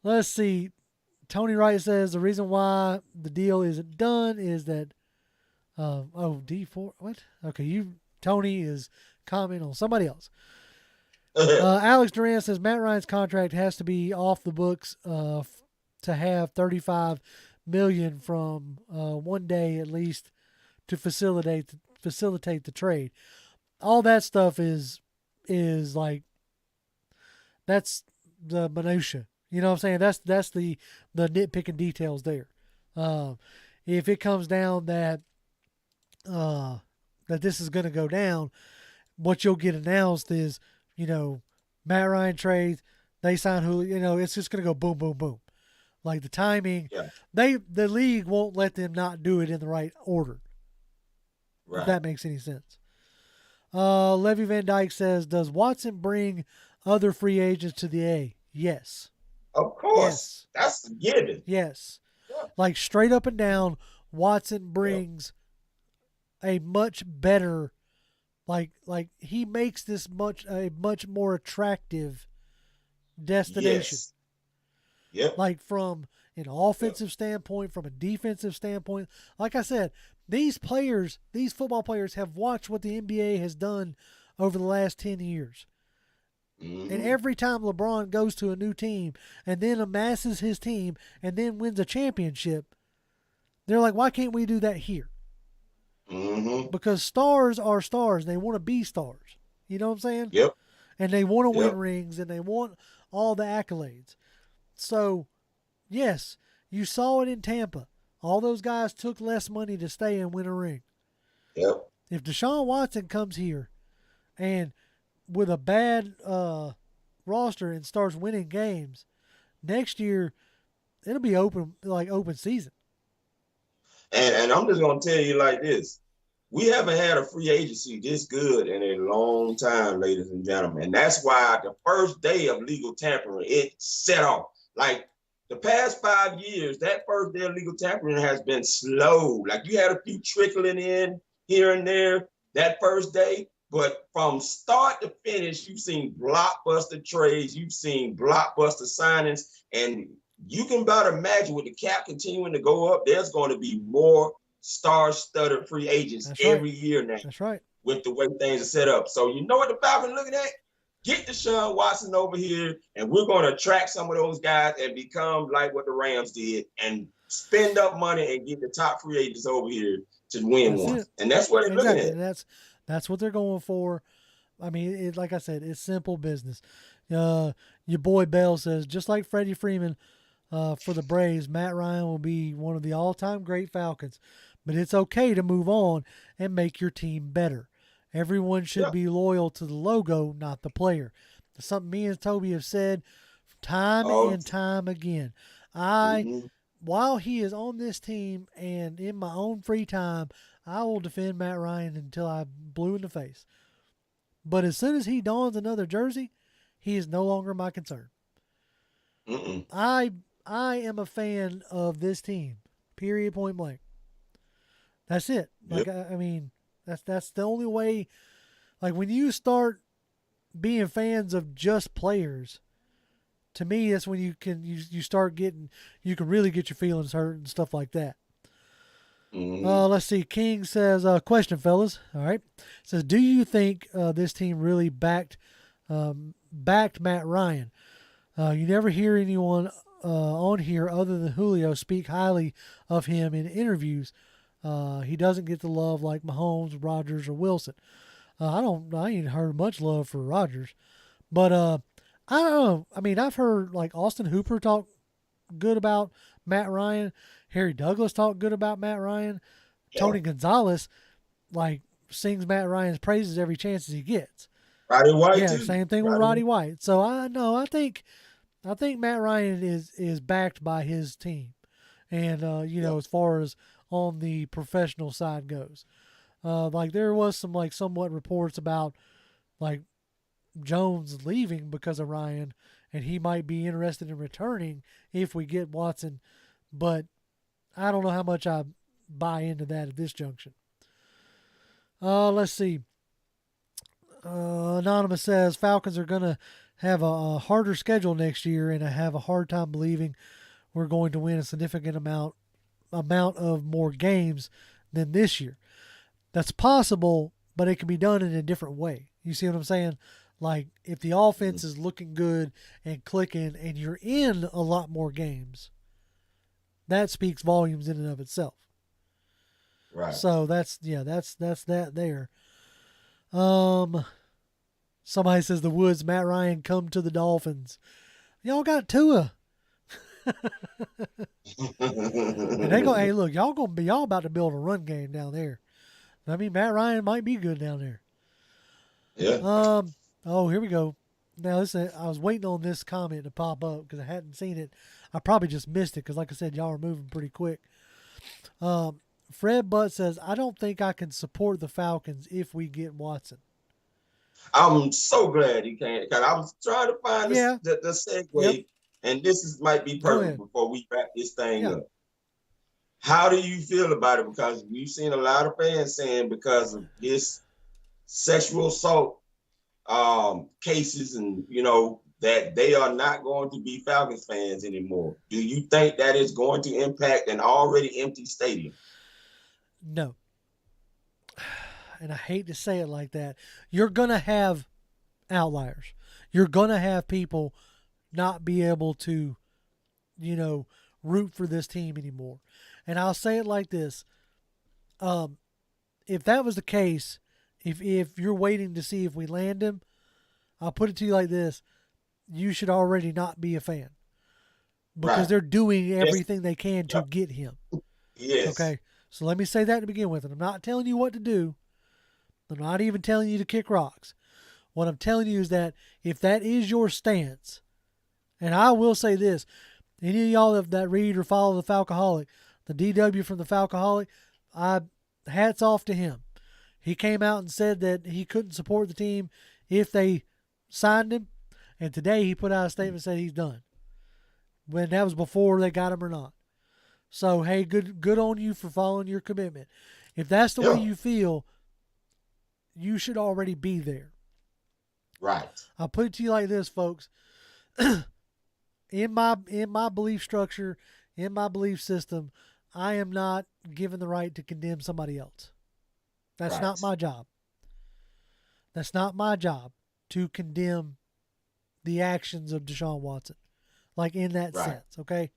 Let's see. Tony Wright says the reason why the deal isn't done is that, D4, what? Okay, Tony is commenting on somebody else. Alex Duran says Matt Ryan's contract has to be off the books to have $35 million from one day at least to facilitate the trade. All that stuff is like, that's the minutia. You know what I'm saying? That's the nitpicking details there. If it comes down that this is going to go down, what you'll get announced is, Matt Ryan trades, they sign who, it's just going to go boom, boom, boom. Like the timing, the league won't let them not do it in the right order. Right. If that makes any sense. Levy Van Dyke says, does Watson bring other free agents to the A? Yes. Of course. Yes. That's a given. Yes. Yeah. Like straight up and down, Watson brings a much better, like he makes this a much more attractive destination. Yes. Yep. Like from an offensive standpoint, from a defensive standpoint. Like I said, these football players have watched what the NBA has done over the last 10 years. Mm-hmm. And every time LeBron goes to a new team and then amasses his team and then wins a championship, they're like, why can't we do that here? Mm-hmm. Because stars are stars. They want to be stars. You know what I'm saying? Yep. And they want to win rings and they want all the accolades. So, yes, you saw it in Tampa. All those guys took less money to stay and win a ring. Yep. If Deshaun Watson comes here and with a bad roster and starts winning games, next year it'll be open season. And I'm just going to tell you like this. We haven't had a free agency this good in a long time, ladies and gentlemen. And that's why the first day of legal tampering, it set off. Like, the past 5 years, that first day of legal tampering has been slow. Like you had a few trickling in here and there that first day, but from start to finish, you've seen blockbuster trades, you've seen blockbuster signings, and you can about imagine with the cap continuing to go up, there's going to be more star-studded free agents every year now. That's right. With the way things are set up. So you know what the Falcons looking at? Get Deshaun Watson over here, and we're going to attract some of those guys and become like what the Rams did and spend up money and get the top free agents over here to win one. And that's what they're looking at. And that's what they're going for. I mean, like I said, it's simple business. Your boy Bell says, just like Freddie Freeman for the Braves, Matt Ryan will be one of the all-time great Falcons. But it's okay to move on and make your team better. Everyone should be loyal to the logo, not the player. That's something me and Toby have said time and time again. While he is on this team and in my own free time, I will defend Matt Ryan until I'm blue in the face. But as soon as he dons another jersey, he is no longer my concern. I am a fan of this team, period, point blank. That's it. Like, I mean, that's the only way. Like, when you start being fans of just players, to me, that's when you can really get your feelings hurt and stuff like that. Let's see. King says, question, fellas. All right. Says, do you think this team really backed Matt Ryan? You never hear anyone on here other than Julio speak highly of him in interviews. He doesn't get the love like Mahomes, Rodgers, or Wilson. I ain't heard much love for Rodgers, but I don't know. I mean, I've heard like Austin Hooper talk good about Matt Ryan. Harry Douglas talk good about Matt Ryan. Tony Gonzalez like sings Matt Ryan's praises every chance he gets. Roddy White, yeah, too. Same thing with Roddy White. So I think Matt Ryan is backed by his team, and as far as on the professional side goes. Like there was some like somewhat reports about like Jones leaving because of Ryan, and he might be interested in returning if we get Watson, but I don't know how much I buy into that at this junction. Let's see. Anonymous says Falcons are going to have a harder schedule next year, and I have a hard time believing we're going to win a significant amount of more games than this year. That's possible, but it can be done in a different way. You see what I'm saying? Like if the offense is looking good and clicking and you're in a lot more games, that speaks volumes in and of itself. Right. So that's that there. Somebody says the Woods, Matt Ryan come to the Dolphins. Y'all got Tua. And they go, hey, look, y'all about to build a run game down there. I mean, Matt Ryan might be good down there. Yeah. Oh, here we go. Now, listen, I was waiting on this comment to pop up because I hadn't seen it. I probably just missed it because, like I said, y'all are moving pretty quick. Fred Butt says, I don't think I can support the Falcons if we get Watson. I'm so glad he came because I was trying to find the segue, and this might be perfect before we wrap this thing up. How do you feel about it? Because we've seen a lot of fans saying because of this sexual assault cases and, that they are not going to be Falcons fans anymore. Do you think that is going to impact an already empty stadium? No. And I hate to say it like that. You're going to have outliers. You're going to have people not be able to, root for this team anymore. And I'll say it like this. If that was the case, if you're waiting to see if we land him, I'll put it to you like this. You should already not be a fan. Because they're doing everything they can to get him. Yes. Okay? So let me say that to begin with. And I'm not telling you what to do. I'm not even telling you to kick rocks. What I'm telling you is that if that is your stance, and I will say this, any of y'all that read or follow the Falcoholic, the DW from the Falcoholic, hats off to him. He came out and said that he couldn't support the team if they signed him, and today he put out a statement and said he's done. when that was before they got him or not. So, hey, good on you for following your commitment. If that's the way you feel, you should already be there. Right. I'll put it to you like this, folks. In my belief structure, in my belief system, I am not given the right to condemn somebody else. That's not my job. That's not my job to condemn the actions of Deshaun Watson. Like in that sense, okay?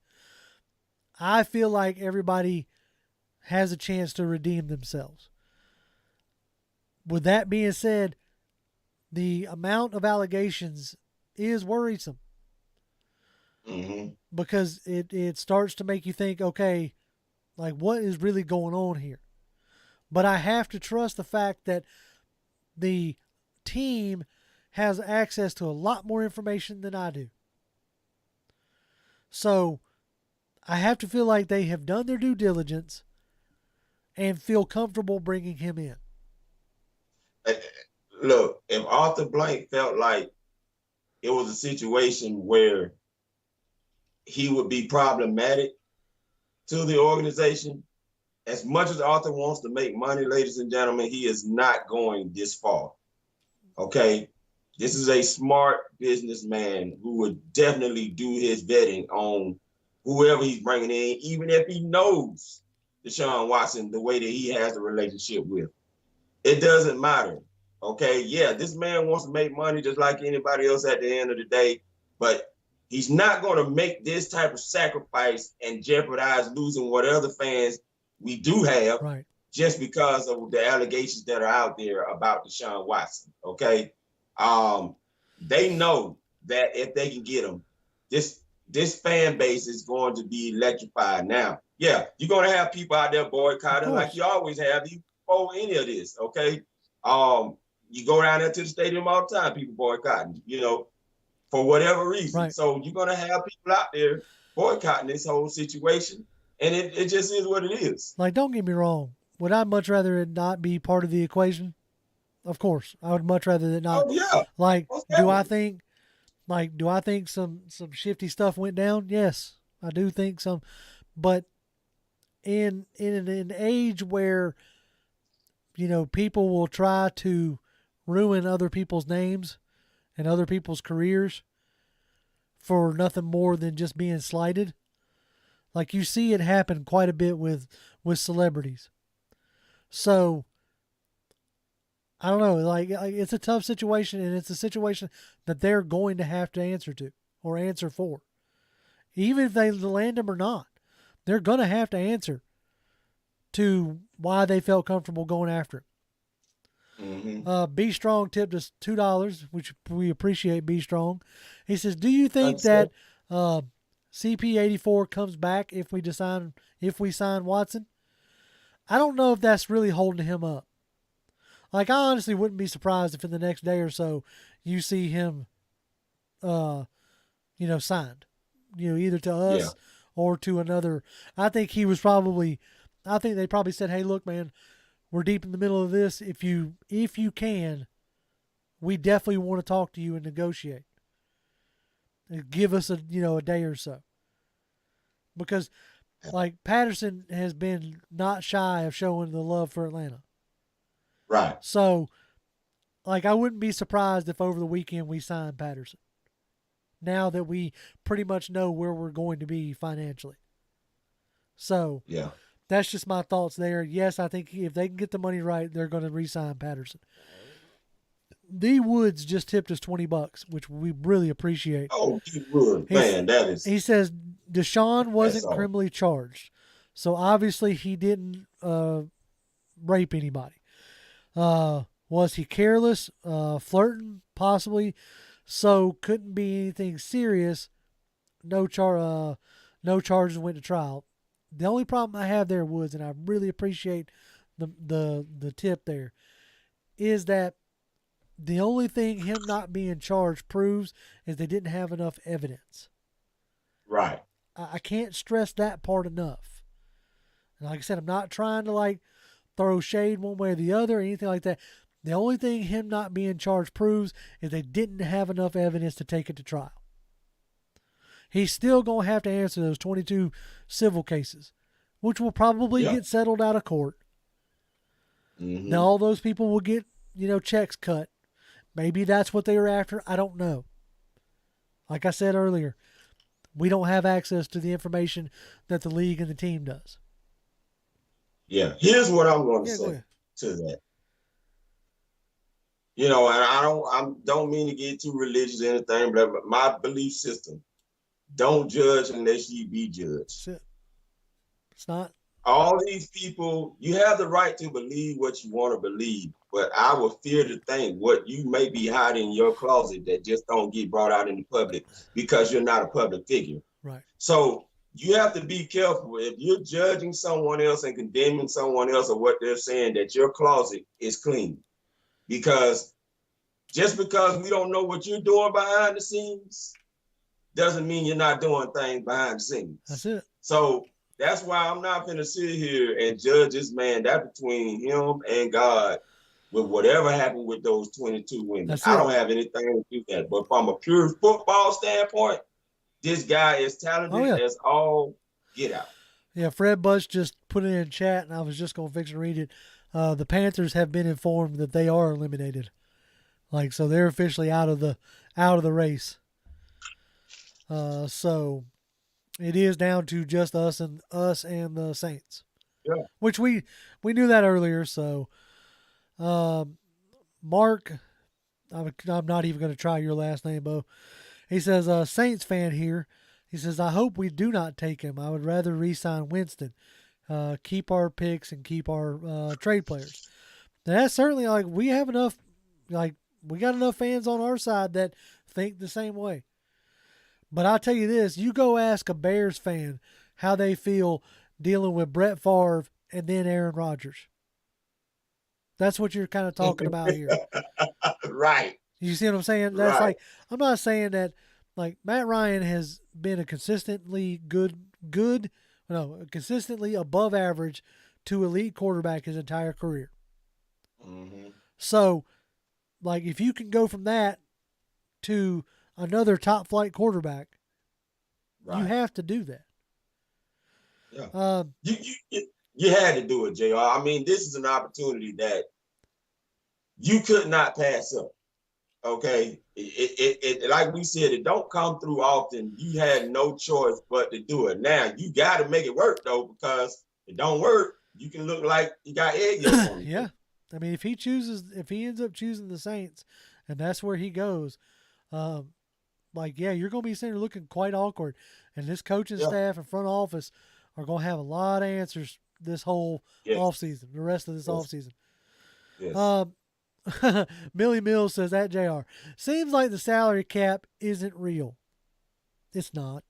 I feel like everybody has a chance to redeem themselves. With that being said, the amount of allegations is worrisome. Mm-hmm. Because it starts to make you think, okay, like what is really going on here? But I have to trust the fact that the team has access to a lot more information than I do. So I have to feel like they have done their due diligence and feel comfortable bringing him in. Look, if Arthur Blank felt like it was a situation where he would be problematic to the organization, as much as Arthur wants to make money, ladies and gentlemen, he is not going this far. Okay? This is a smart businessman who would definitely do his vetting on whoever he's bringing in, even if he knows Deshaun Watson the way that he has a relationship with. It doesn't matter. Okay? Yeah, this man wants to make money just like anybody else at the end of the day, but he's not going to make this type of sacrifice and jeopardize losing what other fans we do have just because of the allegations that are out there about Deshaun Watson, okay? They know that if they can get him, this fan base is going to be electrified. Now, yeah, you're going to have people out there boycotting like you always have before any of this, okay? You go down there to the stadium all the time, people boycotting, for whatever reason. Right. So you're going to have people out there boycotting this whole situation, and it just is what it is. Like, don't get me wrong. Would I much rather it not be part of the equation? Of course. I would much rather it not. Oh, yeah. Like, do I think some shifty stuff went down? Yes, I do think some. But in an age where, people will try to ruin other people's names and other people's careers for nothing more than just being slighted. Like, you see it happen quite a bit with celebrities. So, I don't know, like it's a tough situation, and it's a situation that they're going to have to answer to or answer for. Even if they land him or not, they're going to have to answer to why they felt comfortable going after him. Mm-hmm. B Strong tipped us $2, which we appreciate. B Strong. He says, "Do you think that CP84 comes back if we sign Watson?" I don't know if that's really holding him up. Like, I honestly wouldn't be surprised if in the next day or so you see him, signed, either to us or to another. I think they probably said, "Hey, look, man, we're deep in the middle of this. If you can, we definitely want to talk to you and negotiate. And give us a day or so." Because, like, Patterson has been not shy of showing the love for Atlanta. Right. So, like, I wouldn't be surprised if over the weekend we sign Patterson. Now that we pretty much know where we're going to be financially. So, yeah. That's just my thoughts there. Yes, I think if they can get the money right, they're going to re-sign Patterson. D Woods just tipped us $20, which we really appreciate. Oh, D Woods, man, that is. He says Deshaun wasn't criminally charged, so obviously he didn't rape anybody. Was he careless, flirting, possibly? So couldn't be anything serious. No charges went to trial. The only problem I have there, Woods, and I really appreciate the tip there, is that the only thing him not being charged proves is they didn't have enough evidence. Right. I can't stress that part enough. And like I said, I'm not trying to throw shade one way or the other or anything like that. The only thing him not being charged proves is they didn't have enough evidence to take it to trial. he's still going to have to answer those 22 civil cases, which will probably get settled out of court. Mm-hmm. Now, all those people will get, checks cut. Maybe that's what they were after. I don't know. Like I said earlier, we don't have access to the information that the league and the team does. Yeah. Here's what I'm going to say to that. And I don't mean to get too religious or anything, but my belief system, don't judge unless you be judged. That's it. It's not. All these people, you have the right to believe what you want to believe, but I would fear to think what you may be hiding in your closet that just don't get brought out in the public because you're not a public figure. Right. So you have to be careful. If you're judging someone else and condemning someone else or what they're saying, that your closet is clean. Because just because we don't know what you're doing behind the scenes doesn't mean you're not doing things behind the scenes. That's it. So that's why I'm not going to sit here and judge this man. That's between him and God with whatever happened with those 22 women. I don't have anything to do with that. But from a pure football standpoint, this guy is talented as all get out. Yeah, Fred Bush just put it in chat, and I was just going to fix and read it. The Panthers have been informed that they are eliminated. So they're officially out of the race. So it is down to just us and the Saints. Yeah. Which we knew that earlier. So, Mark, I'm not even going to try your last name, Bo. He says, Saints fan here. He says, I hope we do not take him. I would rather re-sign Winston. Keep our picks and keep our trade players. And that's certainly we have enough, we got enough fans on our side that think the same way. But I'll tell you this, you go ask a Bears fan how they feel dealing with Brett Favre and then Aaron Rodgers. That's what you're kind of talking about here. Right. You see what I'm saying? That's I'm not saying that Matt Ryan has been a consistently consistently above average to elite quarterback his entire career. Mm-hmm. So, if you can go from that to another top flight quarterback, you have to do that. Yeah. You had to do it, JR. I mean, this is an opportunity that you could not pass up. Okay. It like we said, it don't come through often. You had no choice but to do it. Now you got to make it work though, because if it don't work, you can look like you got egg yolks on you. Yeah. I mean, if he ends up choosing the Saints and that's where he goes, you're going to be sitting there looking quite awkward. And this coaching staff and front office are going to have a lot of answers this whole offseason, the rest of this offseason. Yes. Millie Mills says that JR. Seems like the salary cap isn't real. It's not.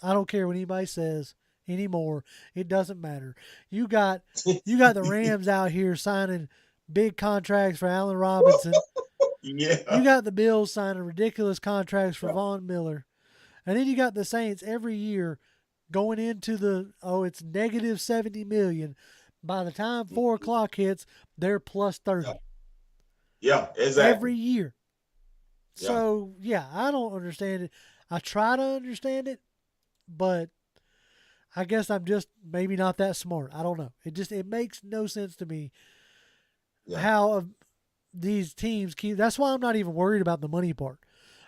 I don't care what anybody says anymore. It doesn't matter. You got the Rams out here signing big contracts for Allen Robinson. Yeah. You got the Bills signing ridiculous contracts for Von Miller. And then you got the Saints every year going into it's negative $70 million. By the time 4 o'clock hits, they're plus 30. Yeah, exactly. Every year. Yeah. So, I don't understand it. I try to understand it, but I guess I'm just maybe not that smart. I don't know. It makes no sense to me how these teams keep. That's why I'm not even worried about the money part.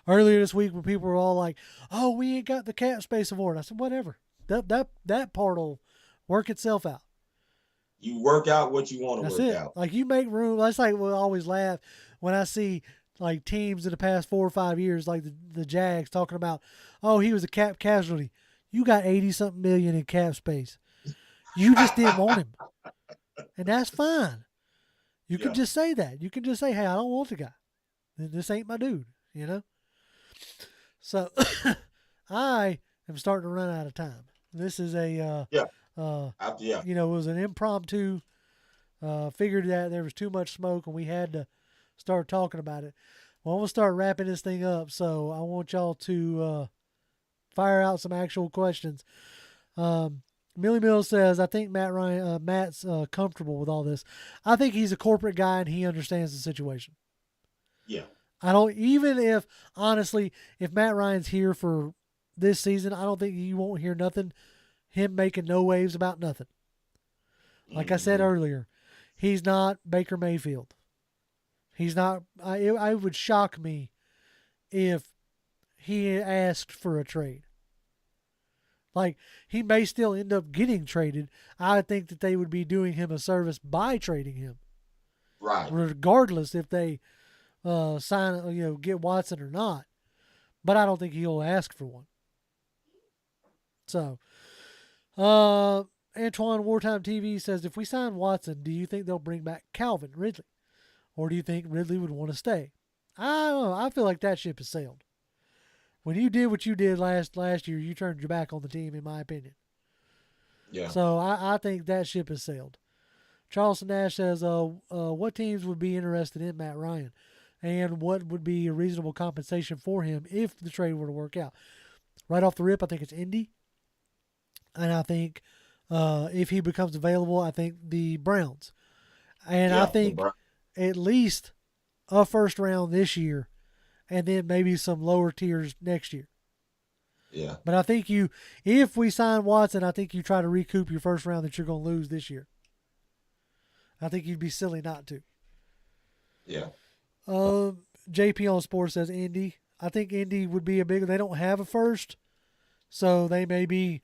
Earlier this week when people were all like, "Oh, we ain't got the cap space award," I said, "Whatever. That part will work itself out." You work out what you want to work out. You make room. That's we'll always laugh when I see teams in the past 4 or 5 years, like the Jags, talking about, "Oh, he was a cap casualty." You got 80-something million in cap space. You just didn't want him, and that's fine. You can just say that. You can just say, "Hey, I don't want the guy. This ain't my dude." So I am starting to run out of time. This is a it was an impromptu. Figured that there was too much smoke and we had to start talking about it. Well, we'll start wrapping this thing up. So I want y'all to fire out some actual questions. Millie Mills says, I think Matt's comfortable with all this. I think he's a corporate guy and he understands the situation. Yeah. I don't, even if, honestly, if Matt Ryan's here for this season, I don't think you won't hear nothing, him making no waves about nothing. Like I said earlier, he's not Baker Mayfield. He's not. I would shock me if he asked for a trade. Like, he may still end up getting traded. I think that they would be doing him a service by trading him. Right. Regardless if they get Watson or not. But I don't think he'll ask for one. So, Antoine Wartime TV says, if we sign Watson, do you think they'll bring back Calvin Ridley? Or do you think Ridley would want to stay? I don't know. I feel like that ship has sailed. When you did what you did last year, you turned your back on the team, in my opinion. Yeah. So I think that ship has sailed. Charleston Nash says, what teams would be interested in Matt Ryan? And what would be a reasonable compensation for him if the trade were to work out? Right off the rip, I think it's Indy. And I think if he becomes available, I think the Browns. And I think at least a first round this year, and then maybe some lower tiers next year. Yeah. But I think if we sign Watson, I think you try to recoup your first round that you're going to lose this year. I think you'd be silly not to. Yeah. JP on Sports says Indy. I think Indy would be they don't have a first, so they may be,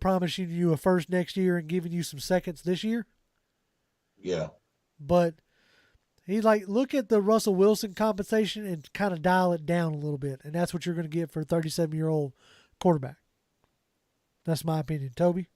promising you a first next year and giving you some seconds this year. Yeah. But he's like, look at the Russell Wilson compensation and kind of dial it down a little bit. And that's what you're going to get for a 37-year-old quarterback. That's my opinion. Toby?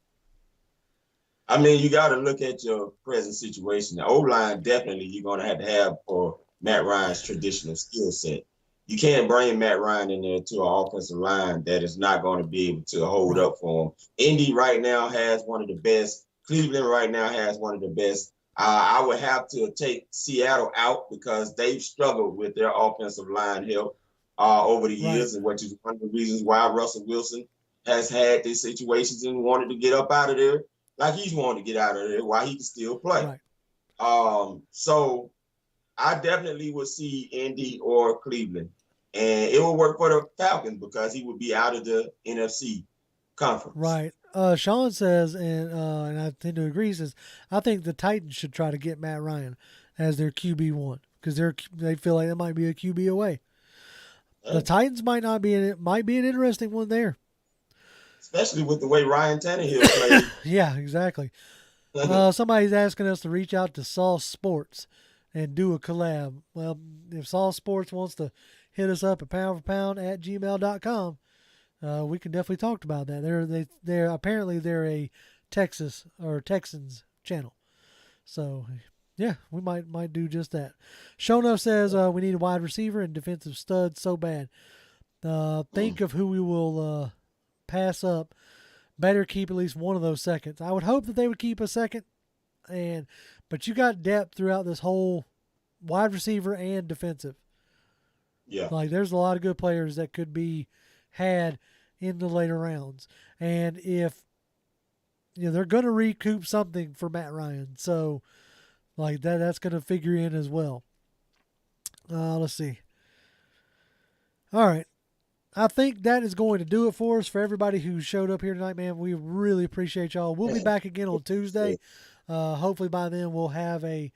I mean, you got to look at your present situation. The O-line, definitely you're going to have for Matt Ryan's traditional skill set. You can't bring Matt Ryan in there to an offensive line that is not going to be able to hold up for him. Indy right now has one of the best. Cleveland right now has one of the best. I would have to take Seattle out because they've struggled with their offensive line help over the years, and which is one of the reasons why Russell Wilson has had these situations and wanted to get up out of there, like he's wanted to get out of there while he can still play. Right. So I definitely would see Indy or Cleveland, and it will work for the Falcons because he would be out of the NFC conference. Right. Sean says, and I tend to agree, says, I think the Titans should try to get Matt Ryan as their QB1 because they feel like that might be a QB away. The Titans might be an interesting one there. Especially with the way Ryan Tannehill plays. Yeah, exactly. Somebody's asking us to reach out to Sauce Sports and do a collab. Well, if Sauce Sports wants to hit us up at poundforpound@gmail.com, we can definitely talk about that. They're apparently a Texans channel, so yeah, we might do just that. Shono says we need a wide receiver and defensive stud so bad. Think of who we will pass up. Better keep at least one of those seconds. I would hope that they would keep a second, but you got depth throughout this whole wide receiver and defensive. Yeah, like there's a lot of good players that could be had in the later rounds. And if they're going to recoup something for Matt Ryan, so like that's going to figure in as well. Let's see. All right. I think that is going to do it for us, for everybody who showed up here tonight, man. We really appreciate y'all. We'll be back again on Tuesday. Hopefully by then we'll have an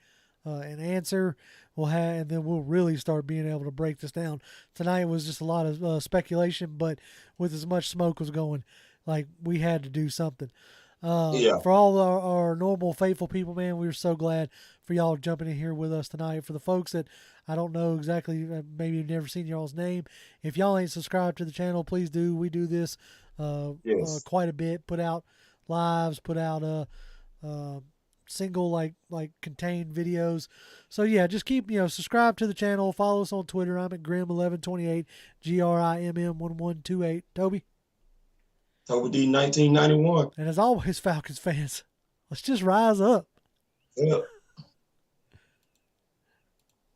answer. And then we'll really start being able to break this down. Tonight was just a lot of speculation, but with as much smoke was going, like we had to do something. For all our normal faithful people, man, we were so glad for y'all jumping in here with us tonight. For the folks that I don't know exactly, maybe you've never seen y'all's name, if y'all ain't subscribed to the channel, please do. We do this quite a bit. Put out lives, put out single like contained videos. So yeah, just keep subscribe to the channel. Follow us on Twitter. I'm at Grim1128, GRIMM1128. Toby D 1991. And as always, Falcons fans, let's just rise up. Yep.